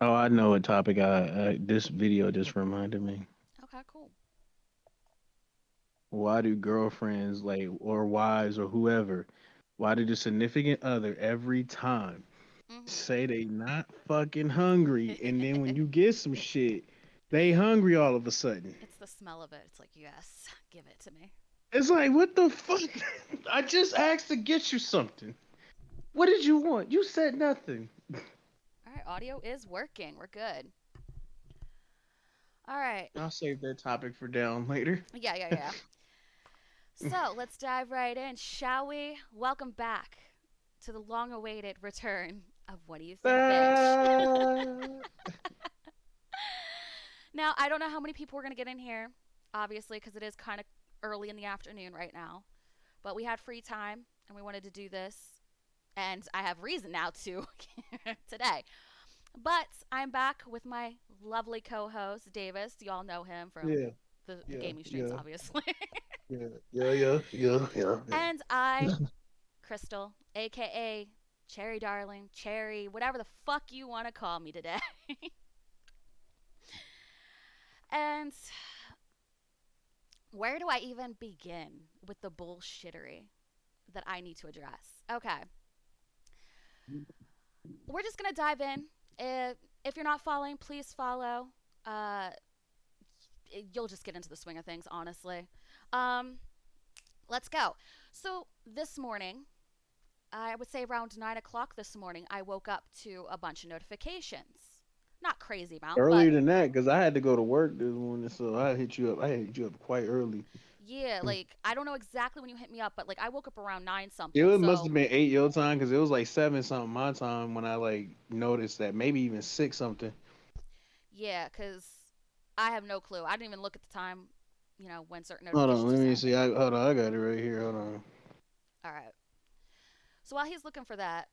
Oh, I know a topic. This video just reminded me. Okay, cool. Why do girlfriends like or wives or whoever? Why do the significant other every time Hmm. say they not fucking hungry, and then when you get some shit, they hungry all of a sudden? It's the smell of it. It's like, yes, give it to me. It's like what the fuck? I just asked to get you something. What did you want? You said nothing. All right, audio is working. We're good. All right. I'll save that topic for down later. Yeah, yeah, yeah. So let's dive right in, shall we? Welcome back to the long awaited return of What Do You Think, Bitch? Ah. Now, I don't know how many people we're going to get in here, obviously, because it is kind of early in the afternoon right now. But we had free time and we wanted to do this. And I have reason now to today. But I'm back with my lovely co host, Davis. You all know him from Yeah, the yeah, gaming streams, yeah, obviously. yeah, yeah, yeah, yeah, yeah, yeah. And I, Crystal, aka Cherry Darling, Cherry, whatever the fuck you want to call me today. And where do I even begin with the bullshittery that I need to address? Okay, we're just gonna dive in. If you're not following, please follow. Uh, you'll just get into the swing of things, honestly. Um, let's go. So this morning, I would say around 9 o'clock this morning, I woke up to a bunch of notifications. Not crazy amount, Earlier but than that, because I had to go to work this morning, so I hit you up. I hit you up quite early. yeah, like I don't know exactly when you hit me up, but like I woke up around nine something. It must So have been 8 your time, because it was like 7 something my time when I like noticed that, maybe even 6 something. yeah, because I have no clue. I didn't even look at the time, when certain Hold on, notifications let just me see. happened. Hold on, I got it right here. Hold on. All right. So while he's looking for that,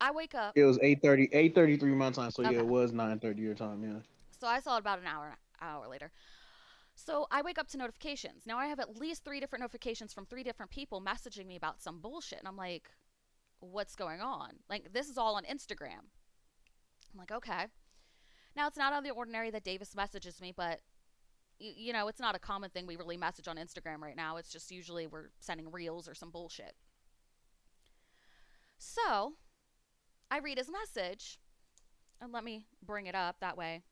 I wake up. It was 8:30, 8:33 my time. So yeah, it Okay. was 9:30 your time. Yeah. So I saw it about an hour later. So I wake up to notifications. Now I have at least three different notifications from three different people messaging me about some bullshit. And I'm like, what's going on? Like, this is all on Instagram. I'm like, okay. Now, it's not out of the ordinary that Davis messages me, but, it's not a common thing we really message on Instagram right now. It's just usually we're sending reels or some bullshit. So I read his message, and let me bring it up. That way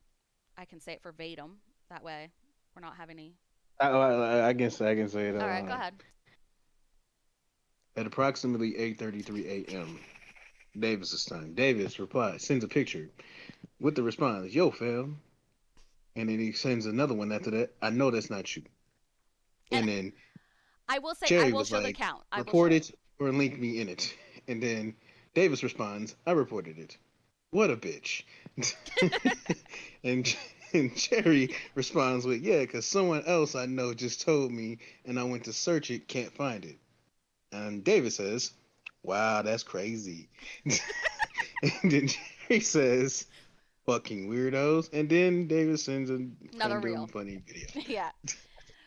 I can say it verbatim. That way we're not having any. I can say it. All right, go ahead. At approximately 8:33 a.m. Davis's time, Davis replies, sends a picture with the response, "Yo, fam," and then he sends another one after that. I know that's not you. And And then I will say, I Cherry will was show the like, account. I will report show it. it or link me in it. And then Davis responds, I reported it. What a bitch. and and Cherry responds with, yeah, because someone else I know just told me and I went to search it, can't find it. And Davis says, wow, that's crazy. And then Cherry says, fucking weirdos. And then Davis sends a Another random reel. funny video. Yeah.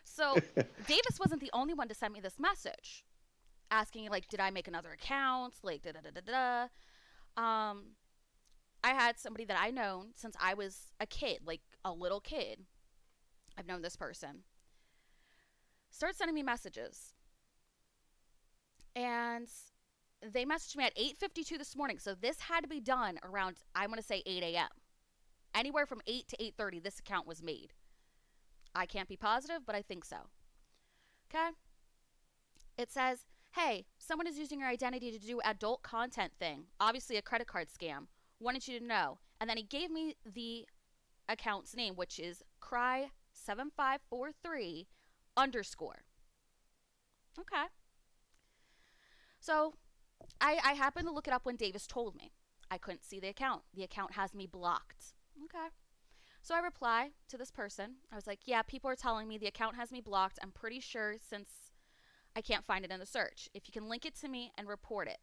So Davis wasn't the only one to send me this message asking, like, did I make another account? Like, da da da da da. Um, I had somebody that I known since I was a kid, like a little kid. I've known this person. Start sending me messages, and they messaged me at 8:52 this morning. So this had to be done around, I'm gonna say, 8 a.m. Anywhere from 8 to 8:30, this account was made. I can't be positive, but I think so. Okay. It says, hey, someone is using your identity to do adult content thing. Obviously a credit card scam. Wanted you to know. And then he gave me the account's name, which is cry7543 underscore. Okay. So I happened to look it up when Davis told me. I couldn't see the account. The account has me blocked. Okay. So I reply to this person. I was like, yeah, people are telling me the account has me blocked. I'm pretty sure since I can't find it in the search. If you can link it to me and report it.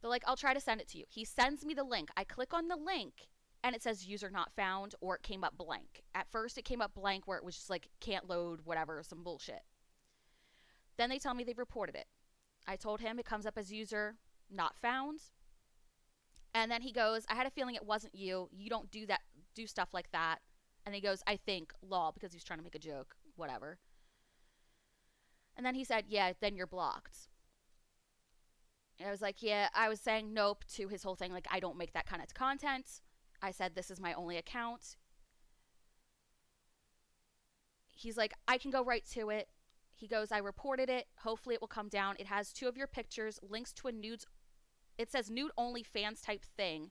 They're like, I'll try to send it to you. He sends me the link. I click on the link and it says user not found, or it came up blank. At first, it came up blank where it was just like can't load, whatever, some bullshit. Then they tell me they've reported it. I told him it comes up as user not found. And then he goes, I had a feeling it wasn't you. You don't do stuff like that. And he goes, I think, lol, because he's trying to make a joke, whatever. And then he said, yeah, then you're blocked. And I was like, yeah, I was saying nope to his whole thing. Like, I don't make that kind of content. I said, this is my only account. He's like, I can go right to it. He goes, I reported it. Hopefully it will come down. It has two of your pictures, links to a nudes. It says nude only fans type thing.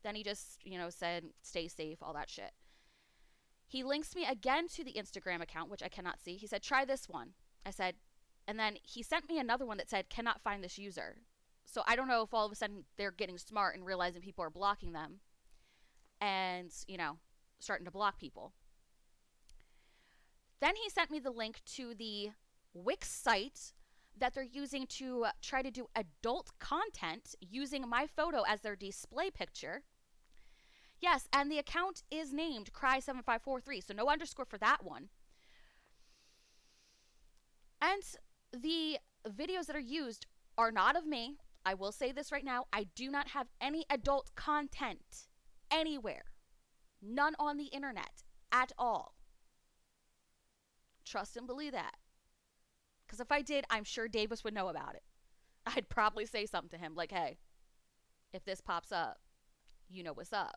Then he just, said, stay safe, all that shit. He links me again to the Instagram account, which I cannot see. He said, try this one. I said, and then he sent me another one that said, cannot find this user. So I don't know if all of a sudden they're getting smart and realizing people are blocking them and, starting to block people. Then he sent me the link to the Wix site that they're using to try to do adult content using my photo as their display picture. Yes, and the account is named Cry7543, so no underscore for that one. And the videos that are used are not of me. I will say this right now. I do not have any adult content anywhere. None on the internet at all. Trust and believe that. Because if I did, I'm sure Davis would know about it. I'd probably say something to him like, hey, if this pops up, you know what's up.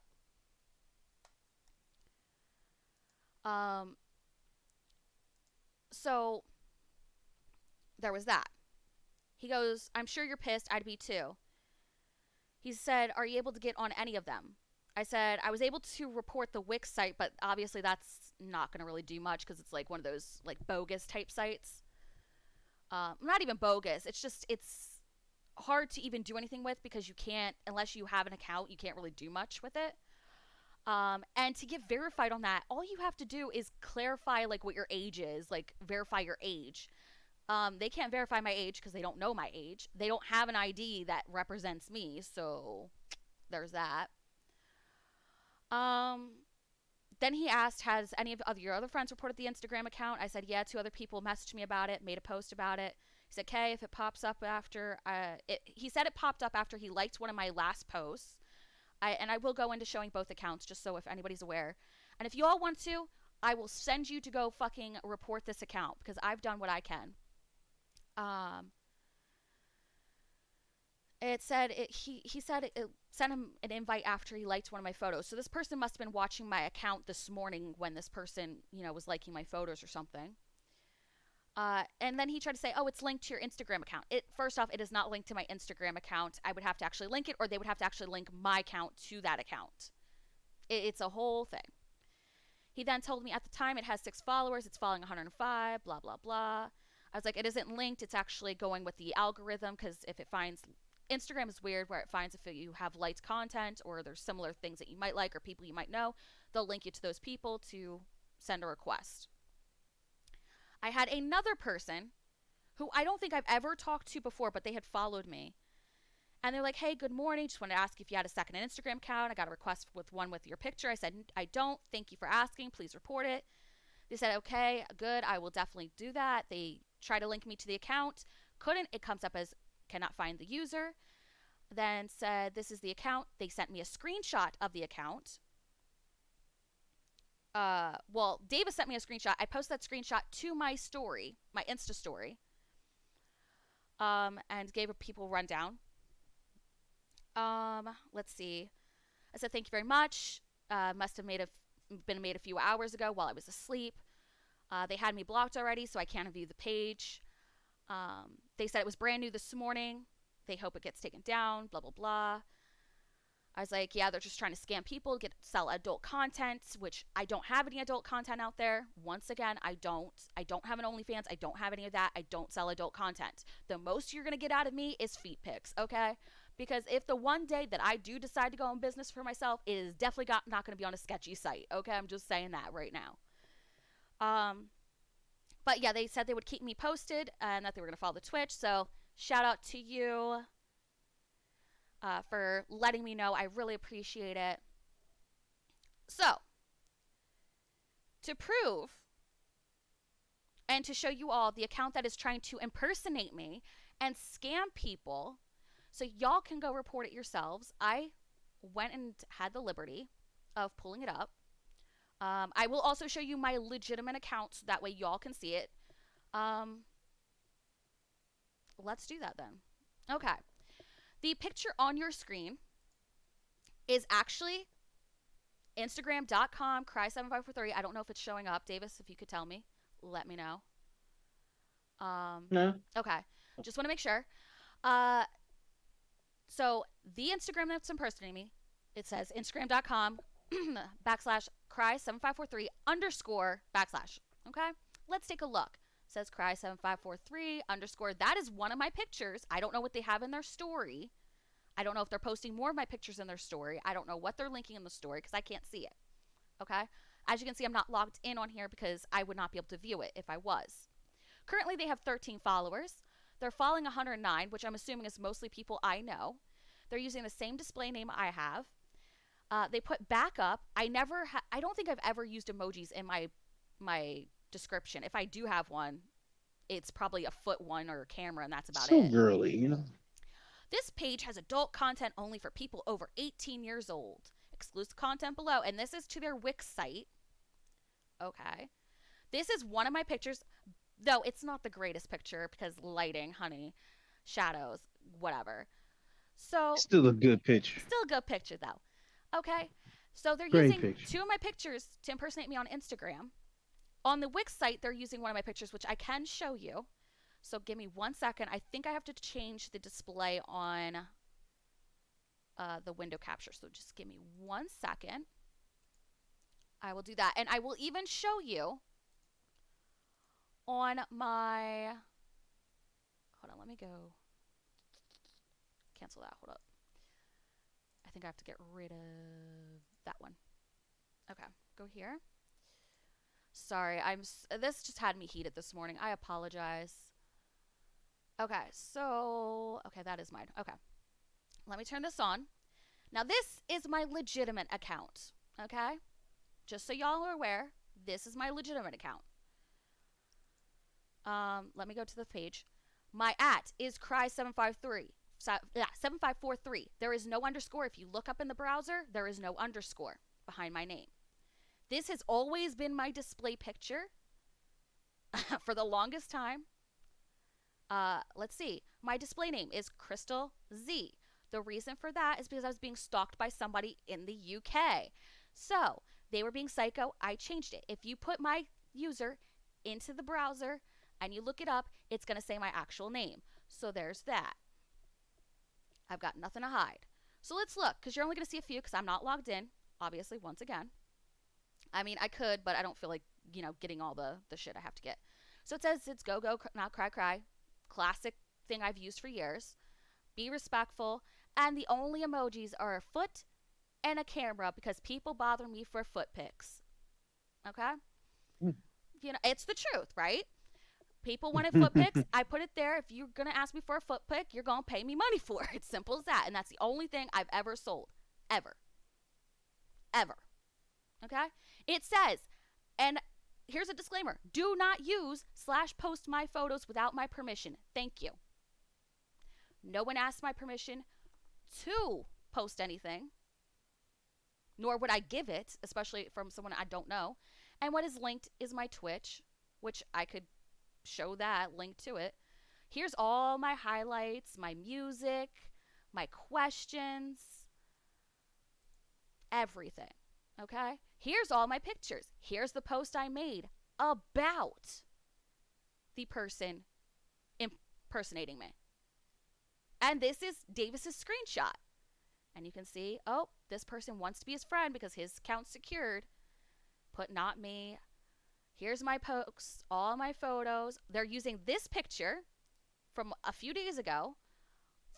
So there was that. He goes, I'm sure you're pissed. I'd be too. He said, are you able to get on any of them? I said, I was able to report the Wix site, but obviously that's not going to really do much because it's like one of those like bogus type sites. Not even bogus. It's hard to even do anything with because you can't, unless you have an account, you can't really do much with it. And to get verified on that, all you have to do is clarify like what your age is, like verify your age. They can't verify my age because they don't know my age. They don't have an ID that represents me, so there's that. Um, then he asked, has any of your other friends reported the Instagram account? I said, yeah, two other people messaged me about it, made a post about it. He said, okay, if it pops up after, he said it popped up after he liked one of my last posts. And I will go into showing both accounts just so if anybody's aware. And if you all want to, I will send you to go fucking report this account because I've done what I can. Um, it said he said it sent him an invite after he liked one of my photos. So this person must have been watching my account this morning when this person, was liking my photos or something. And then he tried to say, oh, it's linked to your Instagram account. First off, it is not linked to my Instagram account. I would have to actually link it, or they would have to actually link my account to that account. It's a whole thing. He then told me at the time it has 6 followers. It's following 105, blah, blah, blah. I was like, it isn't linked. It's actually going with the algorithm because if it finds Instagram is weird where it finds if you have liked content or there's similar things that you might like or people you might know, they'll link you to those people to send a request. I had another person who I don't think I've ever talked to before, but they had followed me. And they're like, hey, good morning. Just wanted to ask if you had a second Instagram account. I got a request with one with your picture. I said, I don't. Thank you for asking. Please report it. They said, okay, good. I will definitely do that. They try to link me to the account. Couldn't. It comes up as cannot find the user. Then said, this is the account. They sent me a screenshot of the account. Well, Davis sent me a screenshot. I posted that screenshot to my story, my Insta story, and gave people a rundown. Let's see. I said, thank you very much. Must have been made a few hours ago while I was asleep. They had me blocked already, so I can't view the page. They said it was brand new this morning. They hope it gets taken down, blah, blah, blah. I was like, yeah, they're just trying to scam people, sell adult content, which I don't have any adult content out there. Once again, I don't have an OnlyFans. I don't have any of that. I don't sell adult content. The most you're going to get out of me is feet pics, okay? Because if the one day that I do decide to go in business for myself, it is definitely not going to be on a sketchy site, okay? I'm just saying that right now. But yeah, they said they would keep me posted and that they were going to follow the Twitch. So shout out to you for letting me know. I really appreciate it. So, to prove and to show you all the account that is trying to impersonate me and scam people, so y'all can go report it yourselves, I went and had the liberty of pulling it up. I will also show you my legitimate account so that way y'all can see it. Um, let's do that then. Okay. The picture on your screen is actually Instagram.com cry7543. I don't know if it's showing up. Davis, if you could tell me, let me know. No. Okay. Just want to make sure. Uh, so the Instagram that's impersonating me, it says Instagram.com backslash cry7543 underscore backslash. Okay. Let's take a look. It says cry7543 underscore. That is one of my pictures. I don't know what they have in their story. I don't know if they're posting more of my pictures in their story. I don't know what they're linking in the story because I can't see it. Okay. As you can see, I'm not logged in on here because I would not be able to view it if I was. Currently, they have 13 followers. They're following 109, which I'm assuming is mostly people I know. They're using the same display name I have. They put backup. I don't think I've ever used emojis in my description. If I do have one, it's probably a foot one or a camera, and that's about So it. girly, you know. This page has adult content only for people over 18 years old. Exclusive content below, and this is to their Wix site. Okay. This is one of my pictures, though it's not the greatest picture because lighting, honey, shadows, whatever. So, Still a good picture. still a good picture though. Okay. So they're Great using picture. two of my pictures to impersonate me on Instagram. On the Wix site, they're using one of my pictures, which I can show you. So give me 1 second. I think I have to change the display on the window capture. So just give me 1 second. I will do that. And I will even show you on my. Hold on, let me go. Cancel that. Hold up. I think I have to get rid of that one. Okay, go here. Sorry, this just had me heated this morning. I apologize. Okay, so okay, that is mine. Okay. Let me turn this on. Now this is my legitimate account. Okay? Just so y'all are aware, this is my legitimate account. Let me go to the page. My at is cry753. 7543. There is no underscore. If you look up in the browser, there is no underscore behind my name. This has always been my display picture for the longest time. Let's see. My display name is Crystal Z. The reason for that is because I was being stalked by somebody in the UK. So they were being psycho. I changed it. If you put my user into the browser and you look it up, it's going to say my actual name. So there's that. I've got nothing to hide. So let's look, because you're only going to see a few because I'm not logged in, obviously, once again. I mean, I could, but I don't feel like, getting all the shit I have to get. So it says it's go, go, not cry, cry. Classic thing I've used for years. Be respectful. And the only emojis are a foot and a camera because people bother me for foot pics. Okay? Mm. It's the truth, right? People wanted foot pics. I put it there. If you're going to ask me for a foot pic, you're going to pay me money for it. It's simple as that. And that's the only thing I've ever sold. Ever. Ever. Okay? It says, and here's a disclaimer, do not use / post my photos without my permission. Thank you. No one asked my permission to post anything, nor would I give it, especially from someone I don't know. And what is linked is my Twitch, which I could show that link to it. Here's all my highlights, my music, my questions, everything. Okay? Here's all my pictures. Here's the post I made about the person impersonating me. And this is Davis's screenshot. And you can see, oh, this person wants to be his friend because his account's secured. Put not me. Here's my posts, all my photos. They're using this picture from a few days ago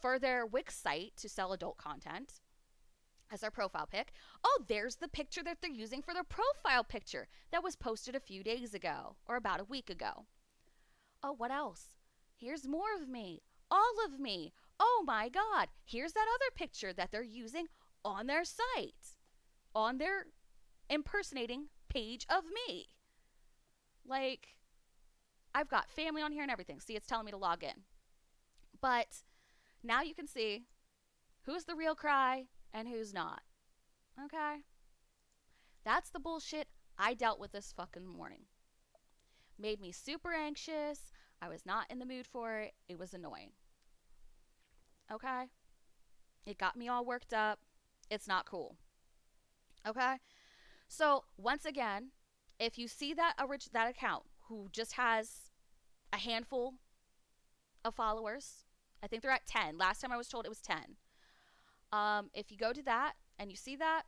for their Wix site to sell adult content as their profile pic. Oh, there's the picture that they're using for their profile picture that was posted a few days ago or about a week ago. Oh, what else? Here's more of me. All of me. Oh my God. Here's that other picture that they're using on their site, on their impersonating page of me. Like, I've got family on here and everything. See, it's telling me to log in. But now you can see who's the real Cry and who's not. Okay? That's the bullshit I dealt with this fucking morning. Made me super anxious. I was not in the mood for it. It was annoying. Okay? It got me all worked up. It's not cool. Okay? So, once again, if you see that account who just has a handful of followers, I think they're at 10. Last time I was told it was 10. If you go to that and you see that,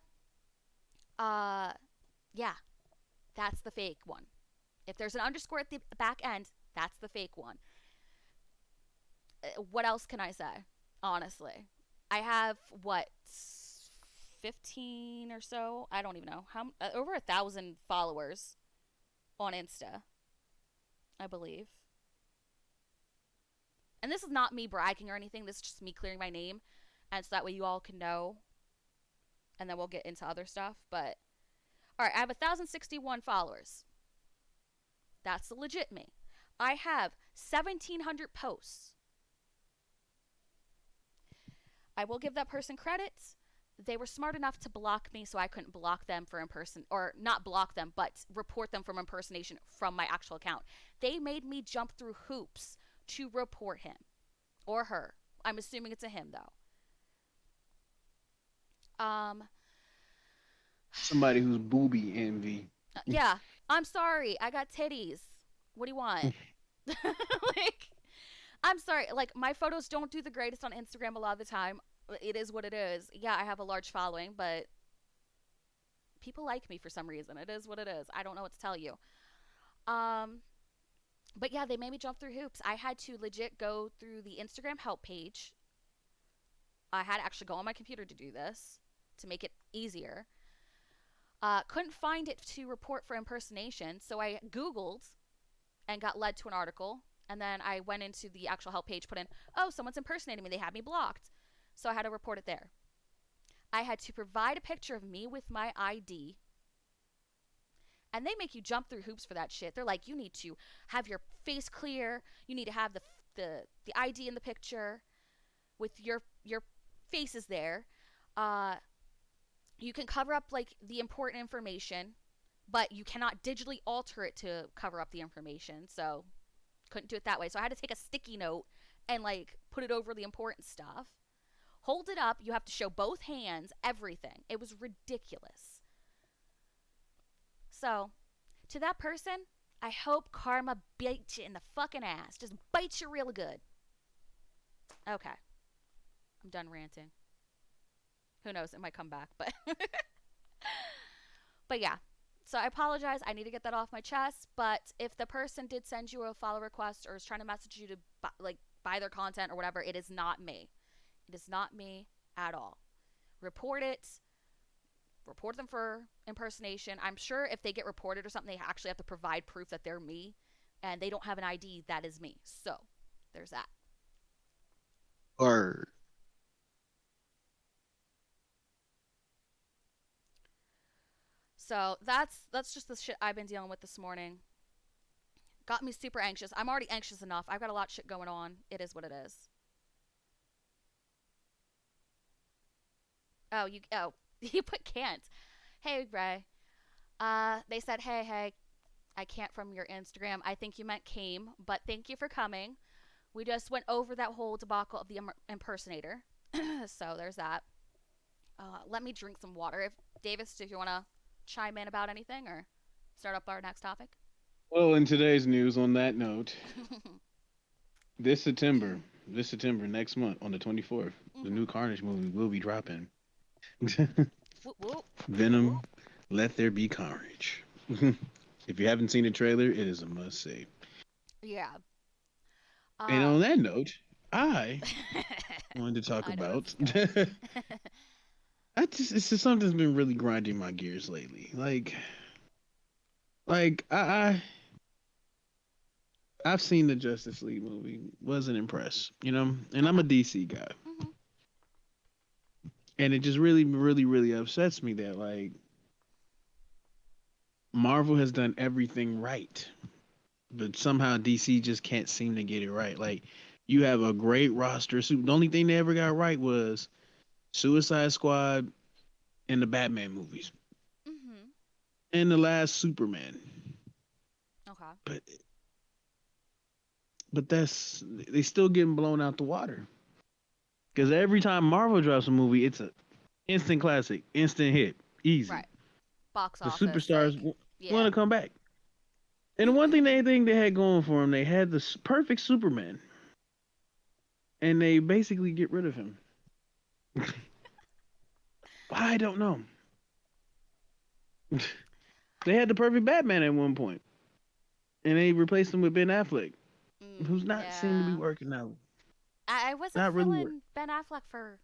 uh, yeah, that's the fake one. If there's an underscore at the back end, that's the fake one. What else can I say? Honestly, I have what 15 or so. I don't even know how over 1,000 followers on Insta, I believe. And this is not me bragging or anything. This is just me clearing my name, and so that way you all can know. And then we'll get into other stuff. But all right, I have 1,061 followers. That's the legit me. I have 1,700 posts. I will give that person credit. They were smart enough to block me so I couldn't block them for imperson or not block them, but report them from impersonation from my actual account. They made me jump through hoops to report him or her. I'm assuming it's a him though. Um Somebody who's booby envy. yeah, I'm sorry. I got titties. What do you want? Like I'm sorry. Like my photos don't do the greatest on Instagram a lot of the time. It is what it is. Yeah, I have a large following, but people like me for some reason. It is what it is. I don't know what to tell you. Um, but yeah, they made me jump through hoops. I had to legit go through the Instagram help page. I had to actually go on my computer to do this to make it easier. Couldn't find it to report for impersonation, so I Googled and got led to an article. And then I went into the actual help page, put in, oh, someone's impersonating me. They had me blocked. So I had to report it there. I had to provide a picture of me with my ID. And they make you jump through hoops for that shit. They're like, you need to have your face clear. You need to have the ID in the picture with your faces there. Uh, you can cover up like the important information, but you cannot digitally alter it to cover up the information. So couldn't do it that way. So I had to take a sticky note and like put it over the important stuff. Hold it up. You have to show both hands, everything. It was ridiculous. So, to that person, I hope karma bites you in the fucking ass. Just bites you real good. Okay, I'm done ranting. Who knows? It might come back, but but yeah. So I apologize. I need to get that off my chest. But if the person did send you a follow request or is trying to message you to buy their content or whatever, it is not me. It is not me at all. Report it. Report them for impersonation. I'm sure if they get reported or something, they actually have to provide proof that they're me, and they don't have an ID that is me. So there's that. Or So that's just the shit I've been dealing with this morning. Got me super anxious. I'm already anxious enough. I've got a lot of shit going on. It is what it is. Oh you put can't. Hey Ray. They said hey, I can't from your Instagram. I think you meant came, but thank you for coming. We just went over that whole debacle of the impersonator. So there's that. Let me drink some water. If Davis, if you want to chime in about anything or start up our next topic. well, in today's news, on that note, this September, this September, next month on the 24th, the Mm-hmm. new Carnage movie will be dropping. Whoop whoop. Venom, Let There Be Carnage. If you haven't seen the trailer, it is a must see. Yeah. And Uh, on that note, I wanted to talk I know where this about. is going. It's just something that's been really grinding my gears lately. Like I've seen the Justice League movie, wasn't impressed, and I'm Okay. a DC guy, Mm-hmm. and it just really, really, really upsets me that like Marvel has done everything right, but somehow DC just can't seem to get it right. Like you have a great roster. So the only thing they ever got right was Suicide Squad, and the Batman movies, Mhm. and the last Superman. Okay. But that's they still getting blown out the water. Because every time Marvel drops a movie, it's a instant classic, instant hit, easy. Right. Box The office, superstars like, want yeah. to come back. And the one thing they think they had going for them, they had the perfect Superman, and they basically get rid of him. I don't know. They had the perfect Batman at one point, and they replaced him with Ben Affleck, who's not seem to be Yeah. working out. I wasn't Not really work. feeling Ben Affleck for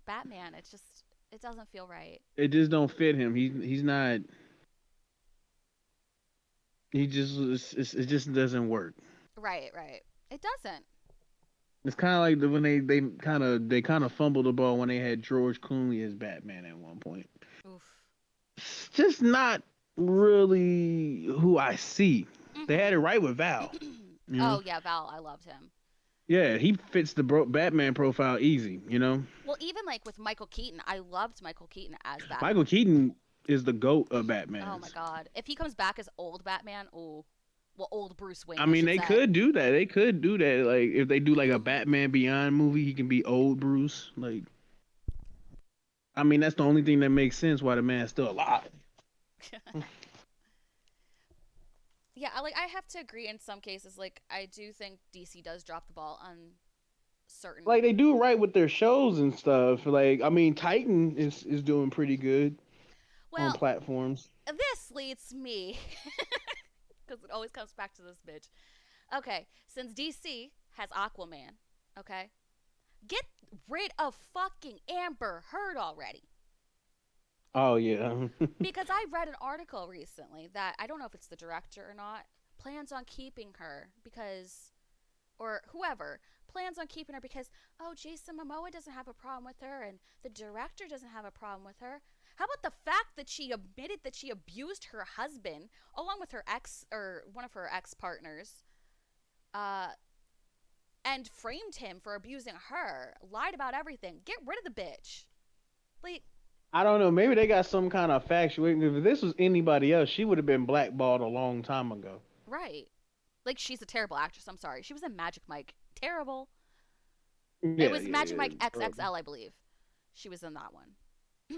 Batman. It doesn't feel right. It just don't fit him. He's not. He just it just doesn't work. Right, right. It doesn't. It's kind of like when they kind of fumbled the ball when they had George Clooney as Batman at one point. Oof. It's just not really who I see. They had it Mhm. right with Val. You know, Oh yeah, Val, I loved him. yeah, he fits the Batman profile easy. You know, Well, even like with Michael Keaton, I loved Michael Keaton as Michael Batman. Keaton is the goat of Oh my Batman's. god. If he comes back as old Batman, oh, well, old Bruce I Wayne, I mean, should they say. could do that. They could do that. Like if they do like a Batman Beyond movie, he can be old Bruce. Like, I mean, that's the only thing that makes sense why the man's still alive. Yeah, I have to agree in some cases. Like I do think DC does drop the ball on certain. Like they do right with their shows and stuff. Like I mean, Titan is doing pretty good on Well, platforms. this leads me because it always comes back to this bitch. Okay, since DC has Aquaman, okay, get rid of fucking Amber Heard already. Oh yeah. Because I read an article recently that I don't know if it's the director or not plans on keeping her because or whoever plans on keeping her because Jason Momoa doesn't have a problem with her and the director doesn't have a problem with her. How about the fact that she admitted that she abused her husband along with her ex or one of her ex partners, uh, and framed him for abusing her, lied about everything. Get rid of the bitch. Like, I don't know. Maybe they got some kind of factual. If this was anybody else, she would have been blackballed a long time ago. right. Like she's a terrible actress. I'm sorry. She was in Magic Mike. Terrible. It Yeah, was yeah, Magic yeah. Mike XXL, I believe. She was in that one.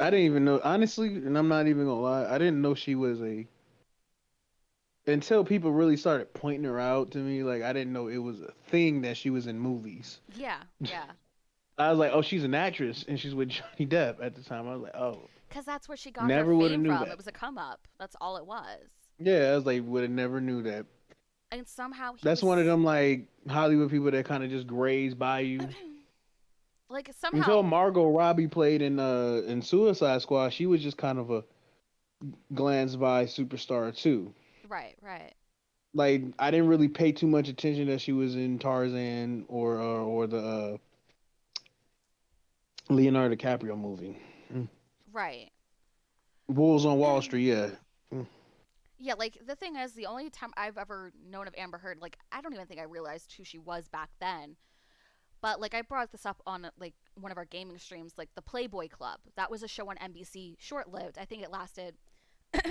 I didn't even know honestly, and I'm not even gonna lie. I didn't know she was a until people really started pointing her out to me. Like I didn't know it was a thing that she was in movies. Yeah, yeah. I was like, oh, she's an actress, and she's with Johnny Depp at the time. I was like, oh, Because that's where she got her never would have fame knew from. It that. was a come up. That's all it was. Yeah, I was like, would have never knew that. And somehow he That's one of was. them like Hollywood people that kind of just graze by you. Like, Until somehow. Margot Robbie played in Suicide Squad, she was just kind of a glance by superstar too. Right, right. Like I didn't really pay too much attention that she was in Tarzan or the Leonardo DiCaprio movie. Mm. Right. Wolves on Wall Street, yeah. Mm. Yeah, like, the thing is, the only time I've ever known of Amber Heard, like, I don't even think I realized who she was back then. But, like, I brought this up on, like, one of our gaming streams, like, the Playboy Club. That was a show on NBC, short lived. I think it lasted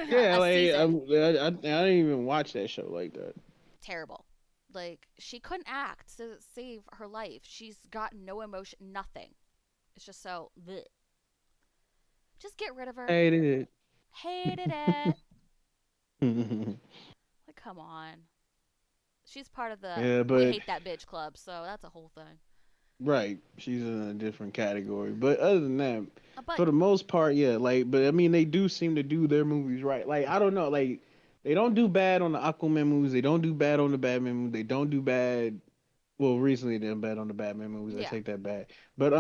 Yeah, a like season. I didn't even watch that show like that. Terrible. Like, she couldn't act to save her life. She's got no emotion, nothing. It's just so, bleh. Just get rid of her. Hated Hated it. it. Like, come on. She's part of the Yeah, We but Hate That Bitch Club, so that's a whole thing. right, she's in a different category. But other than that, But for the most part, yeah. Like, but I mean, they do seem to do their movies right. Like, I don't know, like they don't do bad on the Aquaman movies. They don't do bad on the Batman movies. They don't do bad. Well, recently they done bad on the Batman movies. I yeah, take that back. But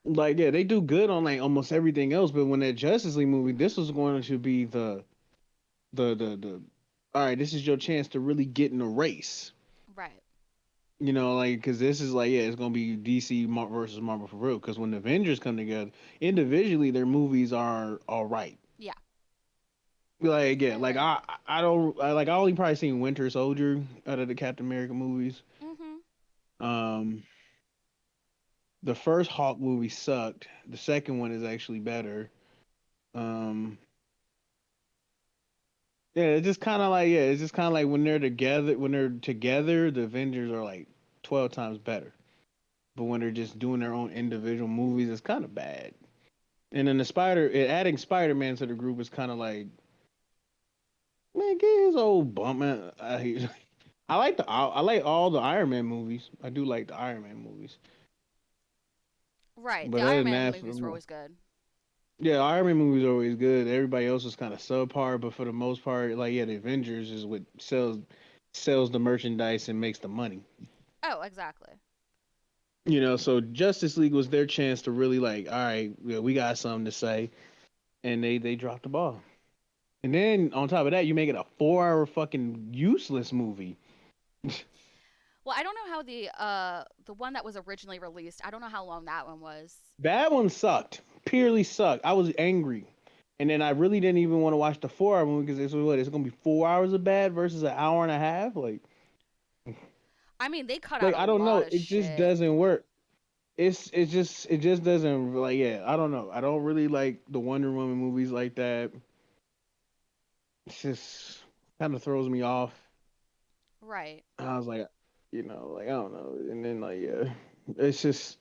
like yeah, they do good on like almost everything else. But when that Justice League movie, this was going to be the all right. This is your chance to really get in a race. right. You know, like because this is like yeah, it's gonna be DC versus Marvel for real. Because when the Avengers come together individually, their movies are all right. Yeah, Like I yeah, like agree. I don't I, like I only probably seen Winter Soldier out of the Captain America movies. Mm-hmm. Um, The first Hulk movie sucked. The second one is actually better. Um, yeah, it's just kind of like it's just kind of like when they're together. When they're together, the Avengers are like 12 times better. But when they're just doing their own individual movies, it's kind of bad. And then adding Spider Man to the group is kind of like, man, get his old bum man. I like all the Iron Man movies. I do like the Iron Man movies. Right. The But other Iron than Man that, movies were always good. yeah, Iron Man movies are always good. Everybody else is kind of subpar, but for the most part, like the Avengers is what sells the merchandise and makes the money. Oh, exactly. So Justice League was their chance to really like, all right, yeah, we got something to say, and they dropped the ball. And then on top of that, you make it a 4 hour fucking useless movie. Well, I don't know how the one that was originally released. I don't know how long that one was. That one sucked. Purely sucked. I was angry. And then I really didn't even want to watch the 4 hour movie because it's what it's gonna be 4 hours of bad versus an hour and a half. I mean, they cut out Like a I don't lot know. of It just shit. doesn't work. It just doesn't like I don't know. I don't really like the Wonder Woman movies like that. It's just kind of throws me off. Right. I was like, like I don't know. And then it's just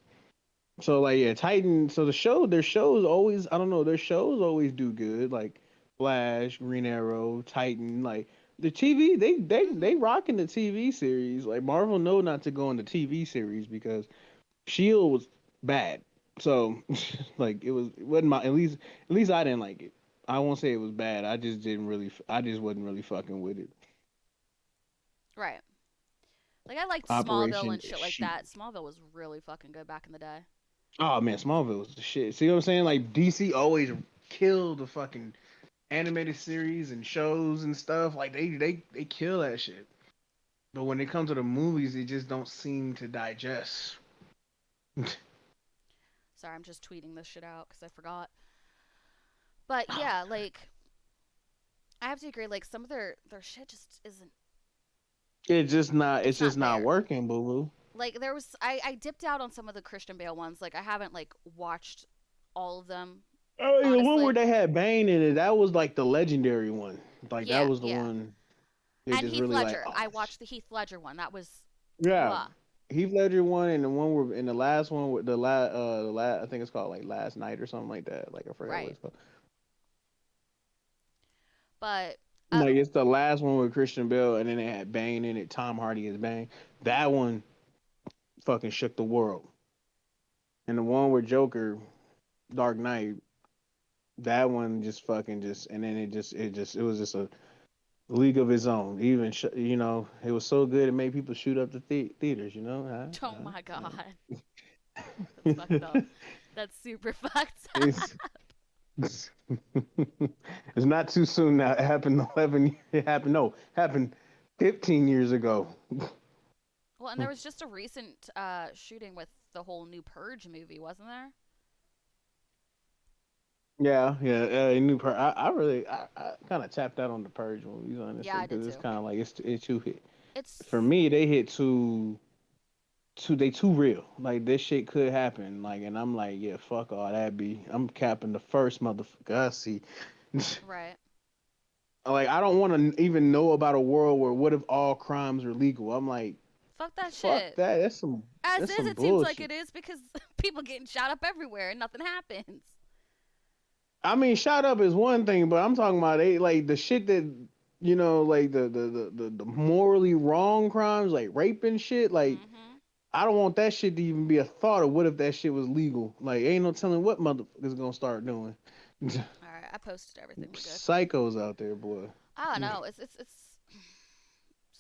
so like Titan. So their shows always I don't know. Their shows always do good. Like Flash, Green Arrow, Titan. Like the TV, they Mhm. rocking the TV series. Like Marvel know not to go into TV series because Shield was bad. So like it wasn't my at least I didn't like it. I won't say it was bad. I just wasn't really fucking with it. Right. Like I liked Smallville Operation and shit like Shoot. that. Smallville was really fucking good back in the day. Oh man, Smallville was the shit. See what I'm saying? Like DC always kill the fucking animated series and shows and stuff. Like they kill that shit. But when it comes to the movies, it just don't seem to digest. Sorry, I'm just tweeting this shit out because I forgot. But yeah, like I have to agree. Like some of their shit just isn't. It's It's just not not there. working, boo boo. Like there was, I dipped out on some of the Christian Bale ones. Like I haven't like watched all of them, Oh, yeah, the one where honestly. they had Bane in it, that was like the legendary one. Like that Yeah, was the yeah. one they And just Heath really like. Ledger. Oh, I watched the Heath Ledger one. That was, yeah. ugh. Heath Ledger one and the one where in the last one with the last I think it's called like Last Night or something like that. Like I forgot what Right. it's called. But Like it's the last one with Christian Bale and then they had Bane in it. Tom Hardy as Bane. That one fucking shook the world. And the one with Joker, Dark Knight, that one just fucking just and then it was just a league of his own. Even it was so good it made people shoot up the theaters. oh my god, that's fucked Huh? up. That's super fucked up. it's it's not too soon now. It happened 11. It happened no happened 15 years ago. Well, and there was just a recent shooting with the whole new Purge movie, wasn't there? Yeah, yeah. I really I kind of tapped out on the Purge movies Yeah, honestly I did because it's too. kind of like it's too hit for It's me. They hit too real. Like this shit could happen. Like and I'm like yeah fuck all that. I'm capping the first motherfucker I see. right. Like I don't want to even know about a world where what if all crimes are legal? I'm like Fuck that fuck shit. that. As That's is, some it seems like bullshit. it is because people getting shot up everywhere and nothing happens. I mean, shot up is one thing, but I'm talking about they like the shit that like the morally wrong crimes, like rape and shit. Like Mm-hmm. I don't want that shit to even be a thought of what if that shit was legal. Like ain't no telling what motherfuckers gonna start doing. All right, I posted everything. We good. Psychos out there, boy. I don't know. It's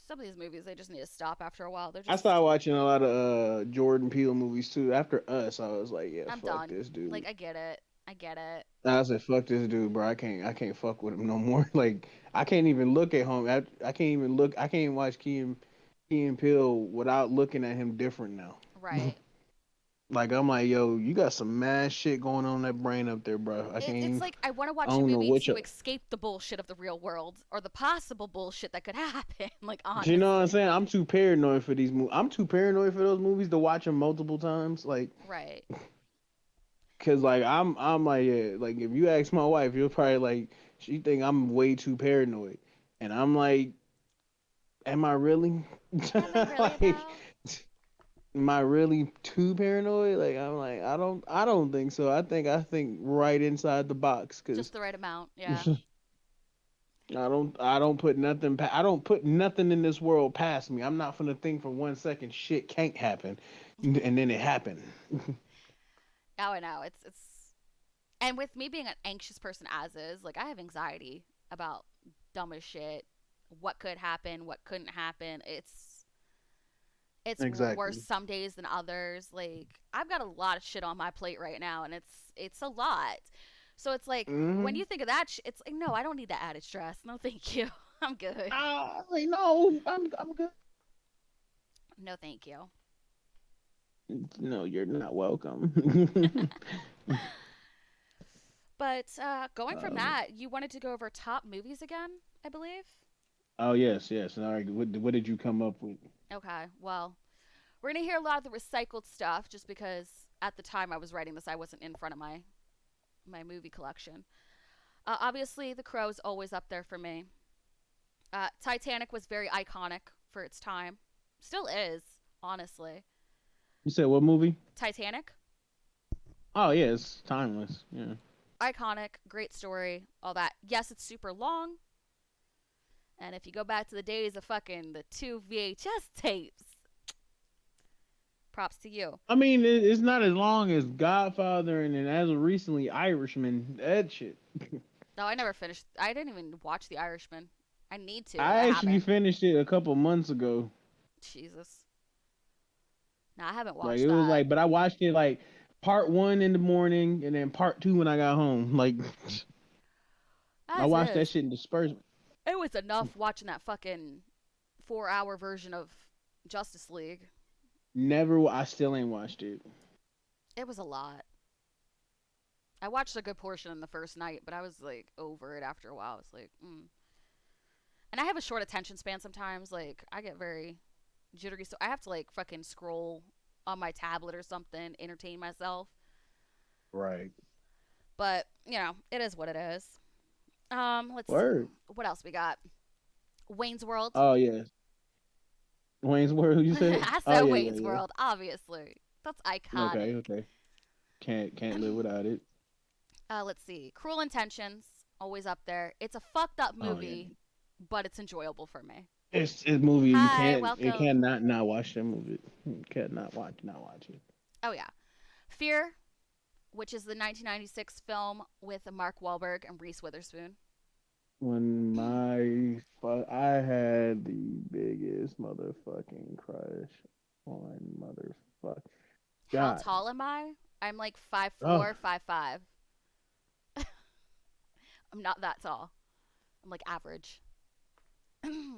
some of these movies they just need to stop after a while. They're I just started watching a lot of Jordan Peele movies too. After Us, I was like, yeah, I'm fuck done. this dude. Like I get it. I get it. I said, fuck this dude, bro. I can't fuck with him no more. Like, I can't even look at home. I can't even look. I can't even watch Key and Peele without looking at him different now. Right. Like I'm like, yo, you got some mad shit going on in that brain up there, bro. I It's can't. like I want to I watch a don't know movie what to you. escape the bullshit of the real world or the possible bullshit that could happen. Like You know what I'm honestly, saying? I'm too paranoid for these movies. I'm too paranoid for those movies to watch them multiple times. Like, right? cause like I'm like, yeah, like if you ask my wife, you'll probably like she think I'm way too paranoid, and I'm like, am I really? Am I really Like, though? am I really too paranoid? Like, I'm like, I don't think so. I think right inside the box, Just cause the right amount. Yeah. I don't put nothing in this world past me. I'm not gonna think for 1 second shit can't happen, and then it happened. Oh, I know. It's and with me being an anxious person as is, like I have anxiety about dumb as shit. What could happen? What couldn't happen? It's worse Exactly. some days than others. Like I've got a lot of shit on my plate right now, and it's a lot. So it's like when Hmm. you think of that, it's like no, I don't need that added stress. No, thank you. I'm good. Like no, I'm good. No, thank you. No, you're not welcome. But going from um, that, you wanted to go over top movies again, I believe. oh yes, yes. All right, what did you come up with? Okay, well, we're gonna hear a lot of the recycled stuff, just because at the time I was writing this, I wasn't in front of my movie collection. Obviously, The Crow's always up there for me. Titanic was very iconic for its time, still is, honestly. You said what movie? Titanic, Oh yeah, it's timeless. Yeah. iconic, great story, all that. Yes, it's super long, and if you go back to the days of fucking the two VHS tapes, props to you. I mean, it's not as long as Godfather and then as of recently Irishman. That shit. No, I never finished. I didn't even watch The Irishman. I need to, but I I actually haven't. finished it a couple months ago. Jesus. No, I haven't Like watched it was that. like, but I watched it like part one in the morning and then part two when I got home. Like I As watched that is. shit in dispersion. It was enough watching that fucking 4 hour version of Justice League. Never, I still ain't watched it. It was a lot. I watched a good portion in the first night, but I was like over it after a while. I was like, And I have a short attention span sometimes. Like, I get very jittery, so I have to like fucking scroll on my tablet or something, entertain myself. Right. But, it is what it is. Let's see. Word. What else we got? Wayne's World. Oh yeah. Wayne's World. You said? I Oh said yeah, Wayne's yeah, World, obviously. That's yeah. Okay, iconic. okay. Can't live without it. Let's see. Cruel Intentions, always up there. It's a fucked up Oh yeah. movie, but it's enjoyable for me. It's a movie you Hi, can't. It welcome. cannot not watch that movie. You can't not watch it. Oh, yeah. Fear, which is the 1996 film with Mark Wahlberg and Reese Witherspoon. I had the biggest motherfucking crush on motherfuck. How God. tall am I? I'm like five Oh, four, 5'5". I'm not that tall. I'm like average. Can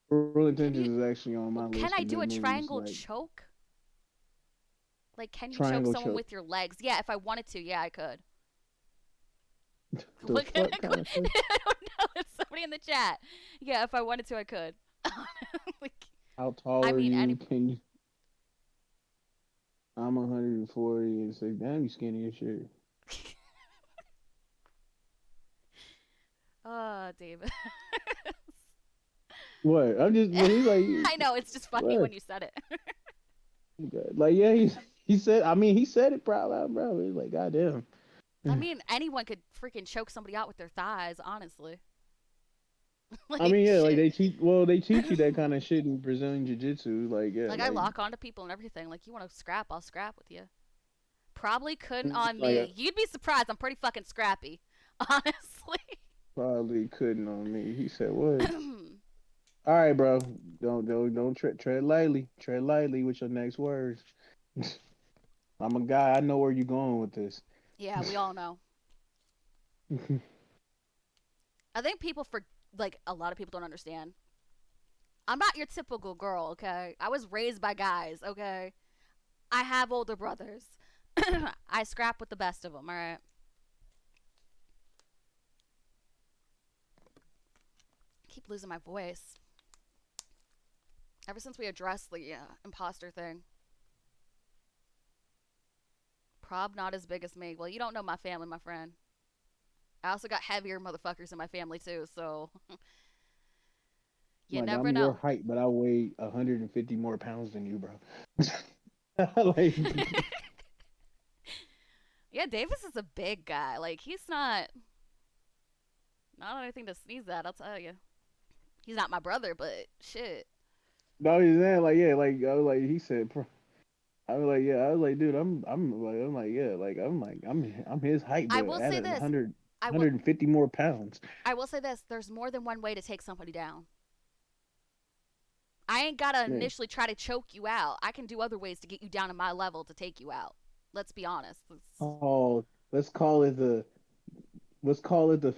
Cruel Intentions you is actually on my can list I of do good a movies. triangle Like choke? Like, can you choke Triangle someone Choke. with your legs? Yeah, if I wanted to, yeah, I could. The Look at fuck kind of shit? I don't know. It's somebody in the chat. Yeah, if I wanted to, I could. Like, How tall I are mean, you? any. Can you? I'm 140 and say, damn, you skinny as shit. Oh, David. What? I'm just, but he's like, I know it's just funny what? when you said it. Like, yeah, he said. I mean, he said it proud loud, bro. He's like, goddamn. I mean, anyone could freaking choke somebody out with their thighs, honestly. I Like mean, yeah, like shit. they teach you that kind of shit in Brazilian jiu-jitsu. Like, yeah, Like I lock onto people and everything. Like you want to scrap, I'll scrap with you. Probably couldn't on like me. You'd be surprised. I'm pretty fucking scrappy, honestly. probably couldn't on me. He said, what? All right, bro. Don't tread lightly. Tread lightly with your next words. I'm a guy. I know where you're going with this. Yeah, we all know. I think people for like a lot of people don't understand. I'm not your typical girl, okay? I was raised by guys, okay? I have older brothers. I scrap with the best of them. All right. Keep losing my voice. Ever since we addressed the imposter thing, prob not as big as me. Well, you don't know my family, my friend. I also got heavier motherfuckers in my family too, so you Like never I'm your know. height, but I weigh 150 more pounds than you, bro. Like, Yeah, Davis is a big guy. Like he's not anything to sneeze at. I'll tell you. He's not my brother, but shit. no, he's saying like, yeah, like I was like, he said, I was like, yeah, I was like, dude, I'm like, yeah, I'm his height, I but will say added this. 100, I will 150 more pounds. I will say this. There's more than one way to take somebody down. I ain't gotta Yeah. initially try to choke you out. I can do other ways to get you down to my level to take you out. Let's be honest. Oh, let's call it the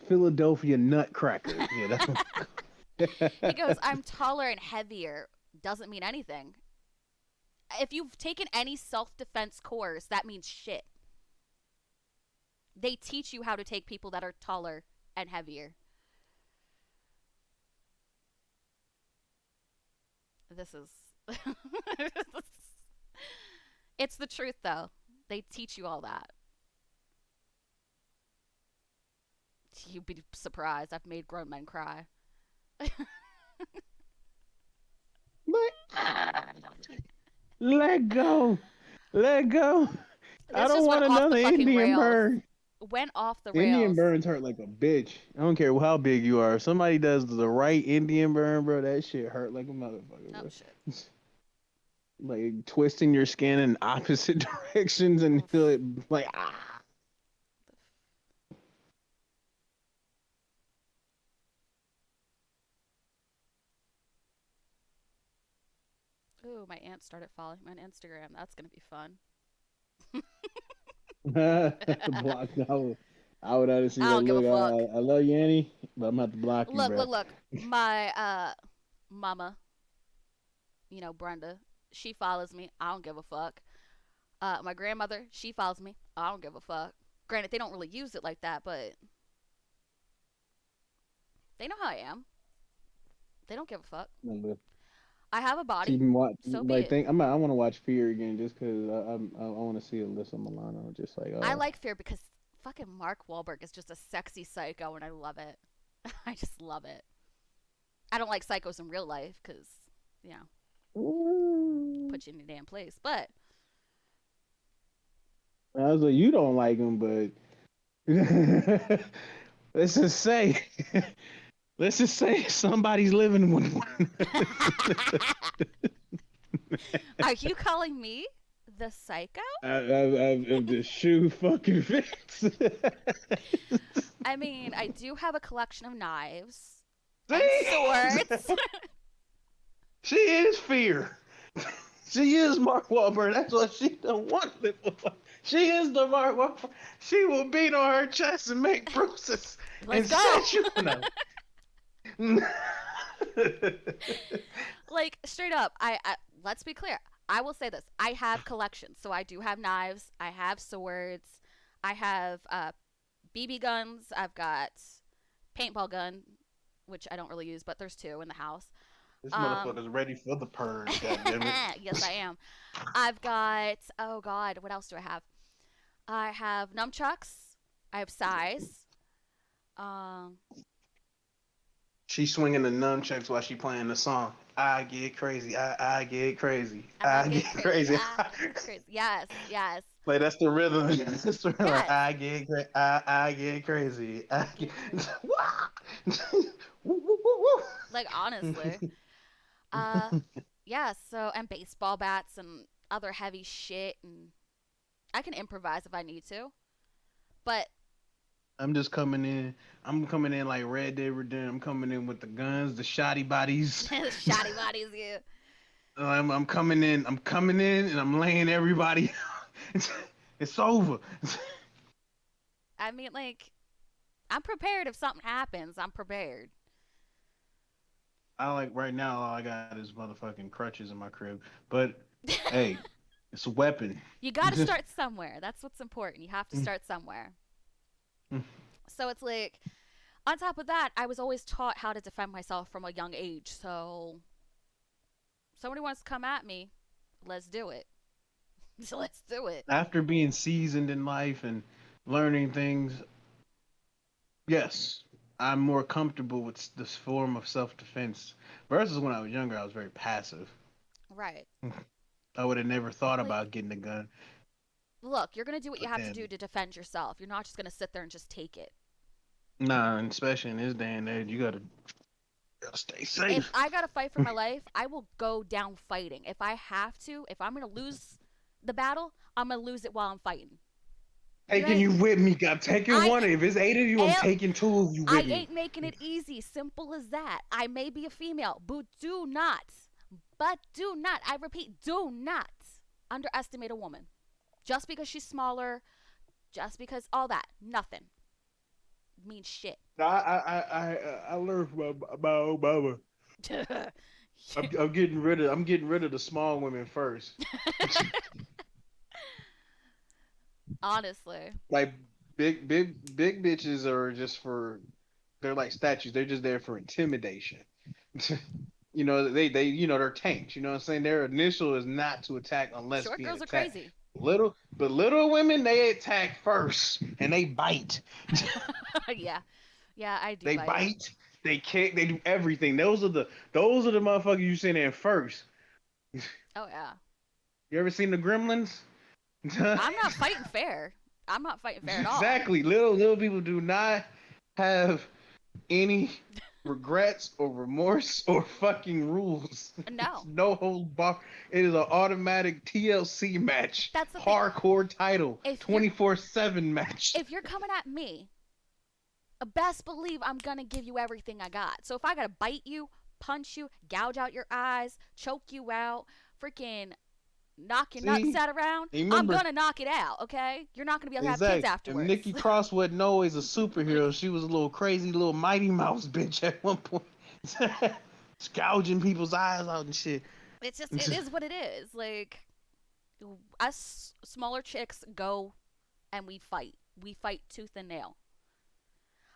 Philadelphia Nutcracker. Yeah, that's what. He goes, I'm taller and heavier. Doesn't mean anything. If you've taken any self defense course, that means shit. They teach you how to take people that are taller and heavier. This is. It's the truth, though. They teach you all that. You'd be surprised. I've made grown men cry. Let go, let go. I This don't just went want off the another fucking Indian rails. burn. Went off the Indian rails. burns hurt like a bitch. I don't care how big you are. If somebody does the right Indian burn, bro, that shit hurt like a motherfucker, Oh, bro. shit. Like twisting your skin in opposite directions and feel Oof. it like ah. Ooh, my aunt started following me on Instagram. That's going to be fun. Block. I would honestly I like, don't give a look, fuck. I love you, Annie, but I'm gonna have to block you, Look, bro. look, look. My mama, Brenda, she follows me. I don't give a fuck. My grandmother, she follows me. I don't give a fuck. Granted, they don't really use it like that, but they know how I am. They don't give a fuck. I have a See, body, watch so be like it. think I want to watch Fear again just because I want to see Alyssa Milano. Just like I like Fear because fucking Mark Wahlberg is just a sexy psycho, and I love it. I just love it. I don't like psychos in real life because, you know, ooh. put you in your damn place. But I was like, you don't like him, but let's just say let's just say somebody's living with one. are you calling me the psycho? If the shoe fucking fits. I mean, I do have a collection of knives and See, swords. she is Fear. She is Mark Wahlberg. That's what she don't want to live with. She is the Mark Wahlberg. She will beat on her chest and make bruises Let's and go. set you no. Like straight up, I let's be clear. I will say this: I have collections, so I do have knives, I have swords, I have BB guns, I've got paintball gun, which I don't really use, but there's two in the house. This Um, motherfucker's ready for the purge. God damn it! yes, I am. I've got oh god, what else do I have? I have nunchucks. I have size. Um, She's swinging the nunchucks while she playing the song. I get crazy. I get crazy. I I get get crazy. crazy. I get crazy. Yes, yes, Like that's the rhythm. That's the rhythm. yes. I get crazy. I get crazy. Woo, woo, woo, Like honestly. Uh, yeah. So and baseball bats and other heavy shit, and I can improvise if I need to. But I'm just coming in. I'm coming in like Red Dead Redemption. I'm coming in with the guns, the shoddy bodies. shoddy bodies, you. I'm coming in. I'm coming in, and I'm laying everybody. It's over. I mean, like, I'm prepared if something happens. I'm prepared. I like right now. All I got is motherfucking crutches in my crib. But hey, It's a weapon. You got to start somewhere. That's what's important. You have to start somewhere. So it's like, on top of that, I was always taught how to defend myself from a young age. So, somebody wants to come at me, let's do it. Let's do it. After being seasoned in life and learning things, yes, I'm more comfortable with this form of self defense. Versus when I was younger, I was very passive. Right. I would have never thought Like, about getting a gun. look, you're going to do what you But have to do then, to defend yourself. You're not just going to sit there and just take it. nah, and especially in this day and age, you gotta stay If safe. I got to fight for my life, I will go down fighting. If I have to, if I'm going to lose the battle, I'm going to lose it while I'm fighting. You Taking ain't, you with me. I'm taking I, one. If it's 8 of you, I'm taking 2 of you I with me. ain't making it easy. Simple as that. I may be a female, but do not, I repeat, do not underestimate a woman. Just because she's smaller, just because all that, nothing means shit. I learned from my old mama. I'm getting rid of the small women first. Honestly. Like big bitches are just for they're like statues. They're just there for intimidation. They're tanks. You know what I'm saying? Their initial is not to attack unless Short being girls are attacked. crazy. Little women they attack first and they bite. Yeah. Yeah, I do They bite. bite. They kick. They do everything. Those are the motherfuckers you send in first. Oh, yeah. You ever seen the Gremlins? I'm not fighting fair. I'm not fighting fair at all. Exactly. Little people do not have any regrets or remorse or fucking rules. It's No. no hold bar. It is an automatic TLC match, That's the thing. hardcore title, If you're 24/7 match. if you're coming at me, best believe I'm gonna give you everything I got. So if I gotta bite you, punch you, gouge out your eyes, choke you out, freaking knock your nuts See, out around, and I'm remember gonna knock it out, okay? You're not gonna be able to have kids exactly. And afterwards. Nikki Cross wasn't always a superhero. She was a little crazy, little Mighty Mouse bitch at one point, gouging people's eyes out and shit. It is what it is. Like, us smaller chicks go and we fight. We fight tooth and nail.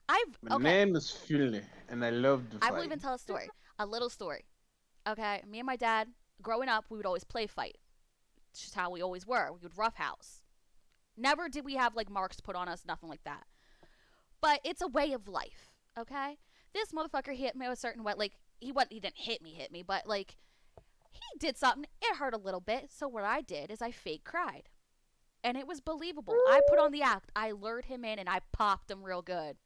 My Okay, name is Philly, and I love to I will fight. even tell a story. A little story. Okay, me and my dad, growing up, we would always play fight. It's just how we always were. We would roughhouse. Never did we have like marks put on us, nothing like that. But it's a way of life, okay? This motherfucker hit me a certain way. Like, he didn't hit me, but like, he did something. It hurt a little bit. So what I did is I fake cried. And it was believable. I put on the act. I lured him in and I popped him real good.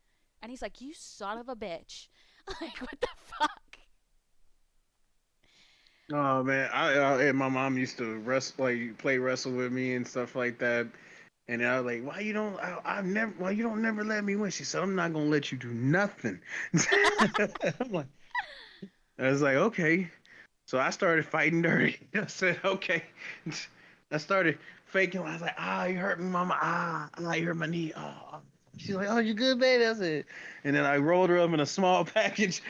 And he's like, "You son of a bitch." Like, what the fuck? Oh man, and my mom used to wrestle, like play wrestle with me and stuff like that. And I was like, "Why you don't? I've never. Why you don't never let me win?" She said, "I'm not gonna let you do nothing." I'm like, I was like, okay. So I started fighting dirty. I said, okay. I started faking. I was like, you hurt me, mama. You hurt my knee. She's like, oh, you good, baby? I said, and then I rolled her up in a small package.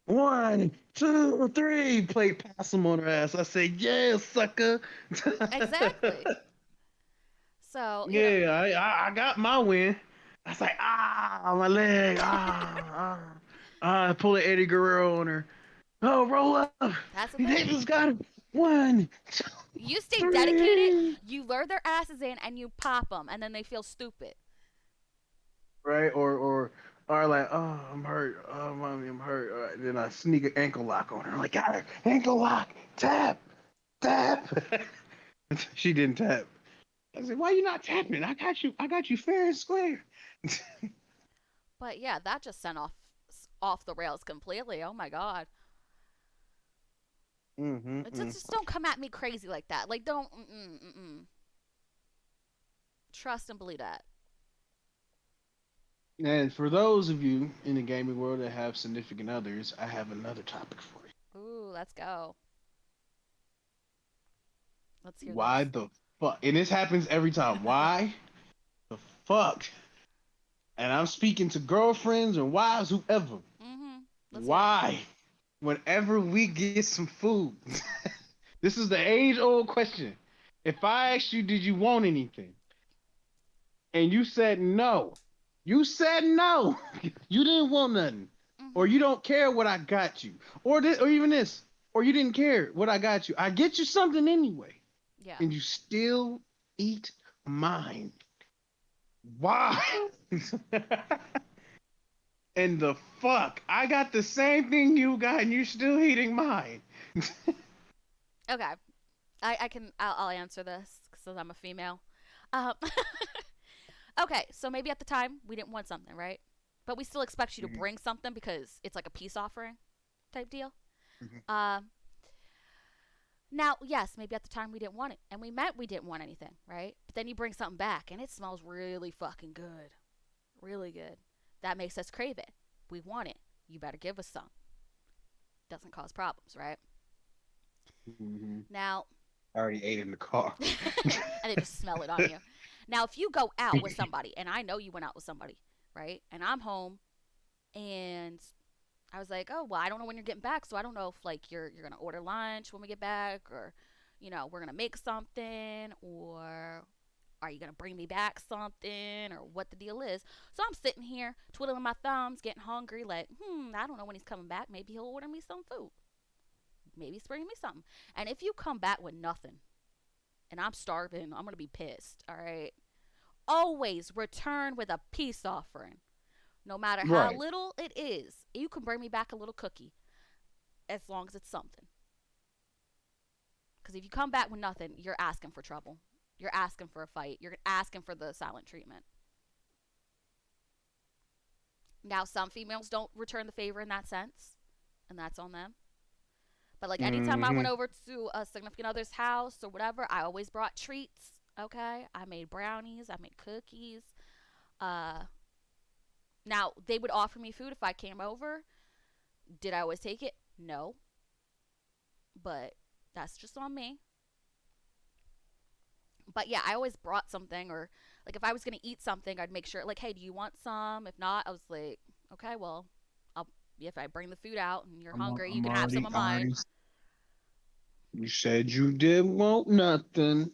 One, two, three. Played possum on her ass. I said, yeah, sucker. Exactly. So, Yeah, I got my win. I was like, my leg. I pulled an Eddie Guerrero on her. Oh, roll up. that's the They thing. just got him. One, two, You stay dedicated, three. you lure their asses in, and you pop them, and then they feel stupid. Right? Or like, oh, I'm hurt. Oh, mommy, I'm hurt. All right, then I sneak an ankle lock on her. I'm like, got her. Ankle lock. Tap. Tap. She didn't tap. I said, why you not tapping? I got you. I got you fair and square. But yeah, that just sent off the rails completely. Oh my god. Just don't come at me crazy like that. Like, don't. Trust and believe that. And for those of you in the gaming world that have significant others, I have another topic for you. Ooh, let's go. Let's hear this. Why the fuck? And this happens every time. Why the fuck? And I'm speaking to girlfriends and wives, whoever. Mm-hmm. Let's hear it. Why? Whenever we get some food, this is the age old question. If I asked you, did you want anything, and you said no, you said no, you didn't want nothing, or Mhm. you don't care what I got you, or this, or even this, or you didn't care what I got you. I get you something anyway, Yeah. and you still eat mine. Why? And the fuck? I got the same thing you got, and you're still eating mine. Okay. I can. I'll answer this because I'm a female. Um, okay. So maybe at the time we didn't want something, right? But we still expect you to Mhm, bring something because it's like a peace offering type deal. mhm, Uh, Now, yes, maybe at the time we didn't want it, and we meant we didn't want anything, right? But then you bring something back, and it smells really fucking good, really good. That makes us crave it. We want it. You better give us some. Doesn't cause problems, right? mhm. Now, I already ate in the car. and they just smell it on you. Now, if you go out with somebody, and I know you went out with somebody, right? And I'm home, and I was like, oh well, I don't know when you're getting back, so I don't know if like you're gonna order lunch when we get back, or we're gonna make something, or are you gonna bring me back something, or what the deal is. So I'm sitting here twiddling my thumbs, getting hungry, like, I don't know when he's coming back. Maybe he'll order me some food. Maybe he's bringing me something. And if you come back with nothing, and I'm starving, I'm gonna be pissed. All right. Always return with a peace offering. No matter how Right. little it is, you can bring me back a little cookie as long as it's something. Because if you come back with nothing, you're asking for trouble. You're asking for a fight. You're asking for the silent treatment. Now, some females don't return the favor in that sense, and that's on them. But like anytime I went Hmm. over to a significant other's house or whatever, I always brought treats. Okay, I made brownies, I made cookies. Uh, Now they would offer me food if I came over. Did I always take it? No, but that's just on me. But yeah, I always brought something, or like if I was gonna eat something, I'd make sure like, hey, do you want some? If not, I was like, okay, well, I'll if I bring the food out and you're hungry, you I'm can have some already, of mine. already. You said you didn't want nothing.